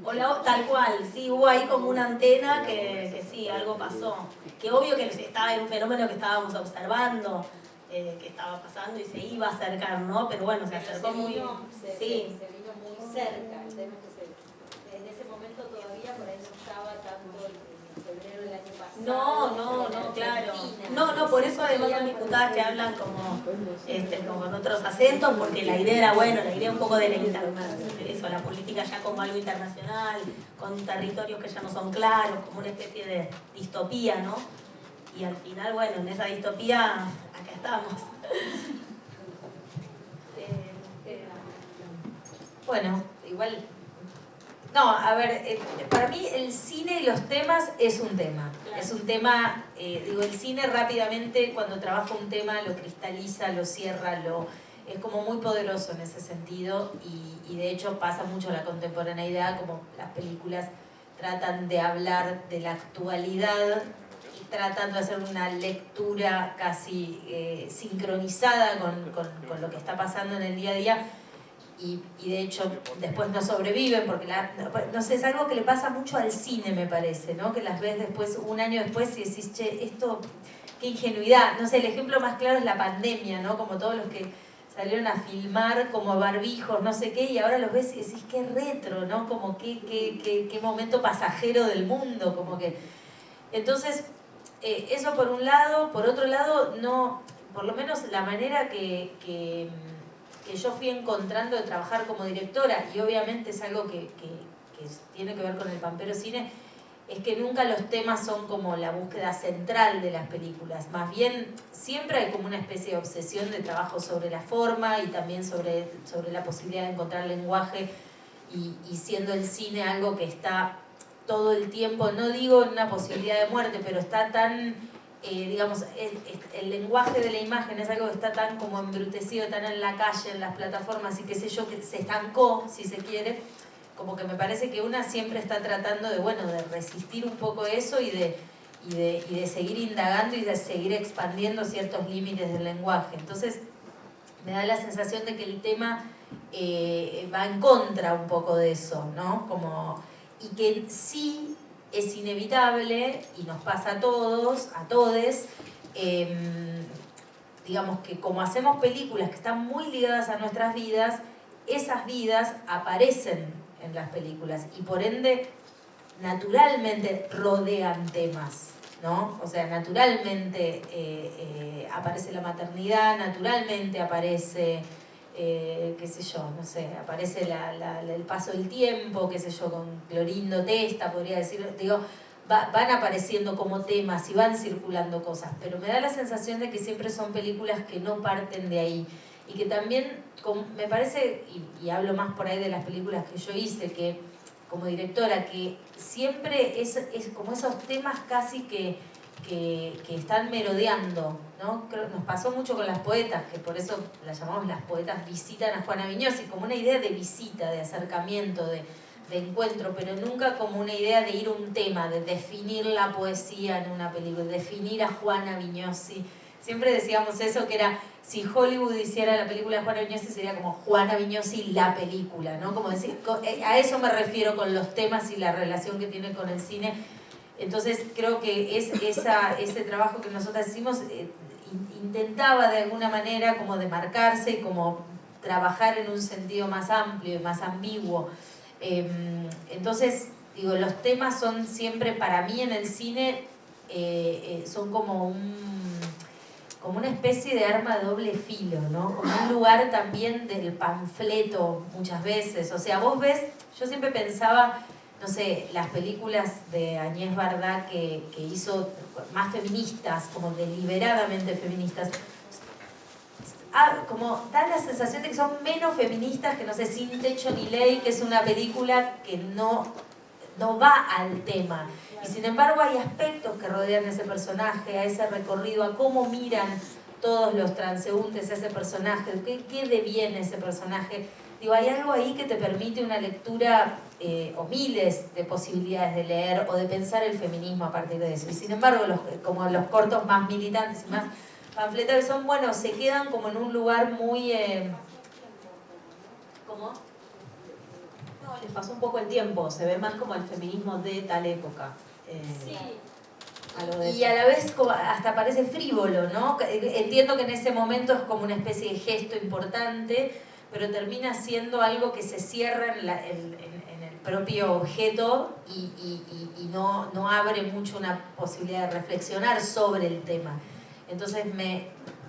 F: realidad.
E: Tal cual, sí, hubo ahí como una antena que sí, algo pasó. Que obvio que estaba en un fenómeno que estábamos observando, que estaba pasando y se iba a acercar, ¿no? Pero bueno, se acercó muy...
F: Se vino muy cerca, el tema es que en ese momento todavía por ahí no estaba tanto en febrero del año pasado.
E: No, claro. No, por eso además son diputadas que hablan como con otros acentos, porque la idea era, bueno, la idea un poco de la política ya como algo internacional, con territorios que ya no son claros, como una especie de distopía, ¿no? Y al final, bueno, en esa distopía, acá estamos.
C: Bueno, igual... No, a ver, para mí el cine y los temas es un tema. Claro. Es un tema, el cine rápidamente cuando trabaja un tema lo cristaliza, lo cierra, es como muy poderoso en ese sentido y de hecho pasa mucho la contemporaneidad, como las películas tratan de hablar de la actualidad y tratan de hacer una lectura casi sincronizada con lo que está pasando en el día a día. Y de hecho después no sobreviven porque no sé, es algo que le pasa mucho al cine, me parece, ¿no? Que las ves después, un año después, y decís, che, esto, qué ingenuidad. No sé, el ejemplo más claro es la pandemia, ¿no? Como todos los que salieron a filmar como barbijos, no sé qué, y ahora los ves y decís, qué retro, ¿no? Como qué momento pasajero del mundo, como que... Entonces, eso por un lado. Por otro lado, no, por lo menos la manera que yo fui encontrando de trabajar como directora, y obviamente es algo que tiene que ver con el Pampero Cine, es que nunca los temas son como la búsqueda central de las películas, más bien siempre hay como una especie de obsesión de trabajo sobre la forma y también sobre la posibilidad de encontrar lenguaje, y siendo el cine algo que está todo el tiempo, no digo en una posibilidad de muerte, pero está tan... digamos, el lenguaje de la imagen es algo que está tan como embrutecido, tan en la calle, en las plataformas y qué sé yo, que se estancó, si se quiere, como que me parece que una siempre está tratando de resistir un poco eso y de seguir indagando y de seguir expandiendo ciertos límites del lenguaje. Entonces me da la sensación de que el tema va en contra un poco de eso, ¿no? Y que sí es inevitable, y nos pasa a todos, a todes, digamos que como hacemos películas que están muy ligadas a nuestras vidas, esas vidas aparecen en las películas y por ende naturalmente rodean temas, ¿no? O sea, naturalmente aparece la maternidad, naturalmente aparece... qué sé yo, no sé, aparece el paso del tiempo, qué sé yo, con Clorindo Testa, podría decir, digo, van apareciendo como temas y van circulando cosas, pero me da la sensación de que siempre son películas que no parten de ahí, y que también, me parece, y hablo más por ahí de las películas que yo hice, que como directora, que siempre es como esos temas casi que están merodeando, ¿no? Nos pasó mucho con las poetas, que por eso las llamamos las poetas visitan a Juana Viñosi, como una idea de visita, de acercamiento, de encuentro, pero nunca como una idea de ir a un tema, de definir la poesía en una película, definir a Juana Viñosi. Siempre decíamos eso, que era, si Hollywood hiciera la película de Juana Viñosi, sería como Juana Viñosi la película, ¿no? Como decir, a eso me refiero con los temas y la relación que tiene con el cine. Entonces creo que ese trabajo que nosotros hicimos intentaba de alguna manera como demarcarse y como trabajar en un sentido más amplio y más ambiguo. Entonces, digo, los temas son siempre, para mí en el cine, son como una especie de arma de doble filo, ¿no? Como un lugar también del panfleto muchas veces. O sea, vos ves, yo siempre pensaba, no sé, las películas de Agnès Varda que hizo más feministas, como deliberadamente feministas, como da la sensación de que son menos feministas que, no sé, Sin Techo ni Ley, que es una película que no va al tema. Y sin embargo hay aspectos que rodean a ese personaje, a ese recorrido, a cómo miran todos los transeúntes a ese personaje, qué deviene ese personaje. Digo, hay algo ahí que te permite una lectura o miles de posibilidades de leer o de pensar el feminismo a partir de eso. Y sin embargo, como los cortos más militantes y más panfletarios son, bueno, se quedan como en un lugar muy... ¿Cómo? No, les pasó un poco el tiempo, se ve más como el feminismo de tal época.
F: Sí.
C: Y a la vez como hasta parece frívolo, ¿no? Entiendo que en ese momento es como una especie de gesto importante, pero termina siendo algo que se cierra en el propio objeto y no abre mucho una posibilidad de reflexionar sobre el tema. Entonces,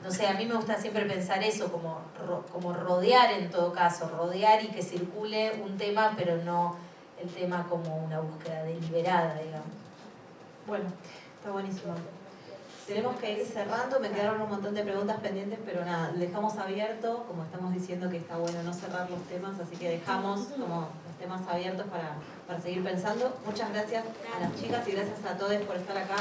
C: no sé, a mí me gusta siempre pensar eso, como rodear en todo caso, rodear y que circule un tema, pero no el tema como una búsqueda deliberada, digamos.
B: Bueno, está buenísimo. Tenemos que ir cerrando, me quedaron un montón de preguntas pendientes, pero nada, dejamos abierto, como estamos diciendo que está bueno no cerrar los temas, así que dejamos como los temas abiertos para seguir pensando. Muchas gracias a las chicas y gracias a todos por estar acá.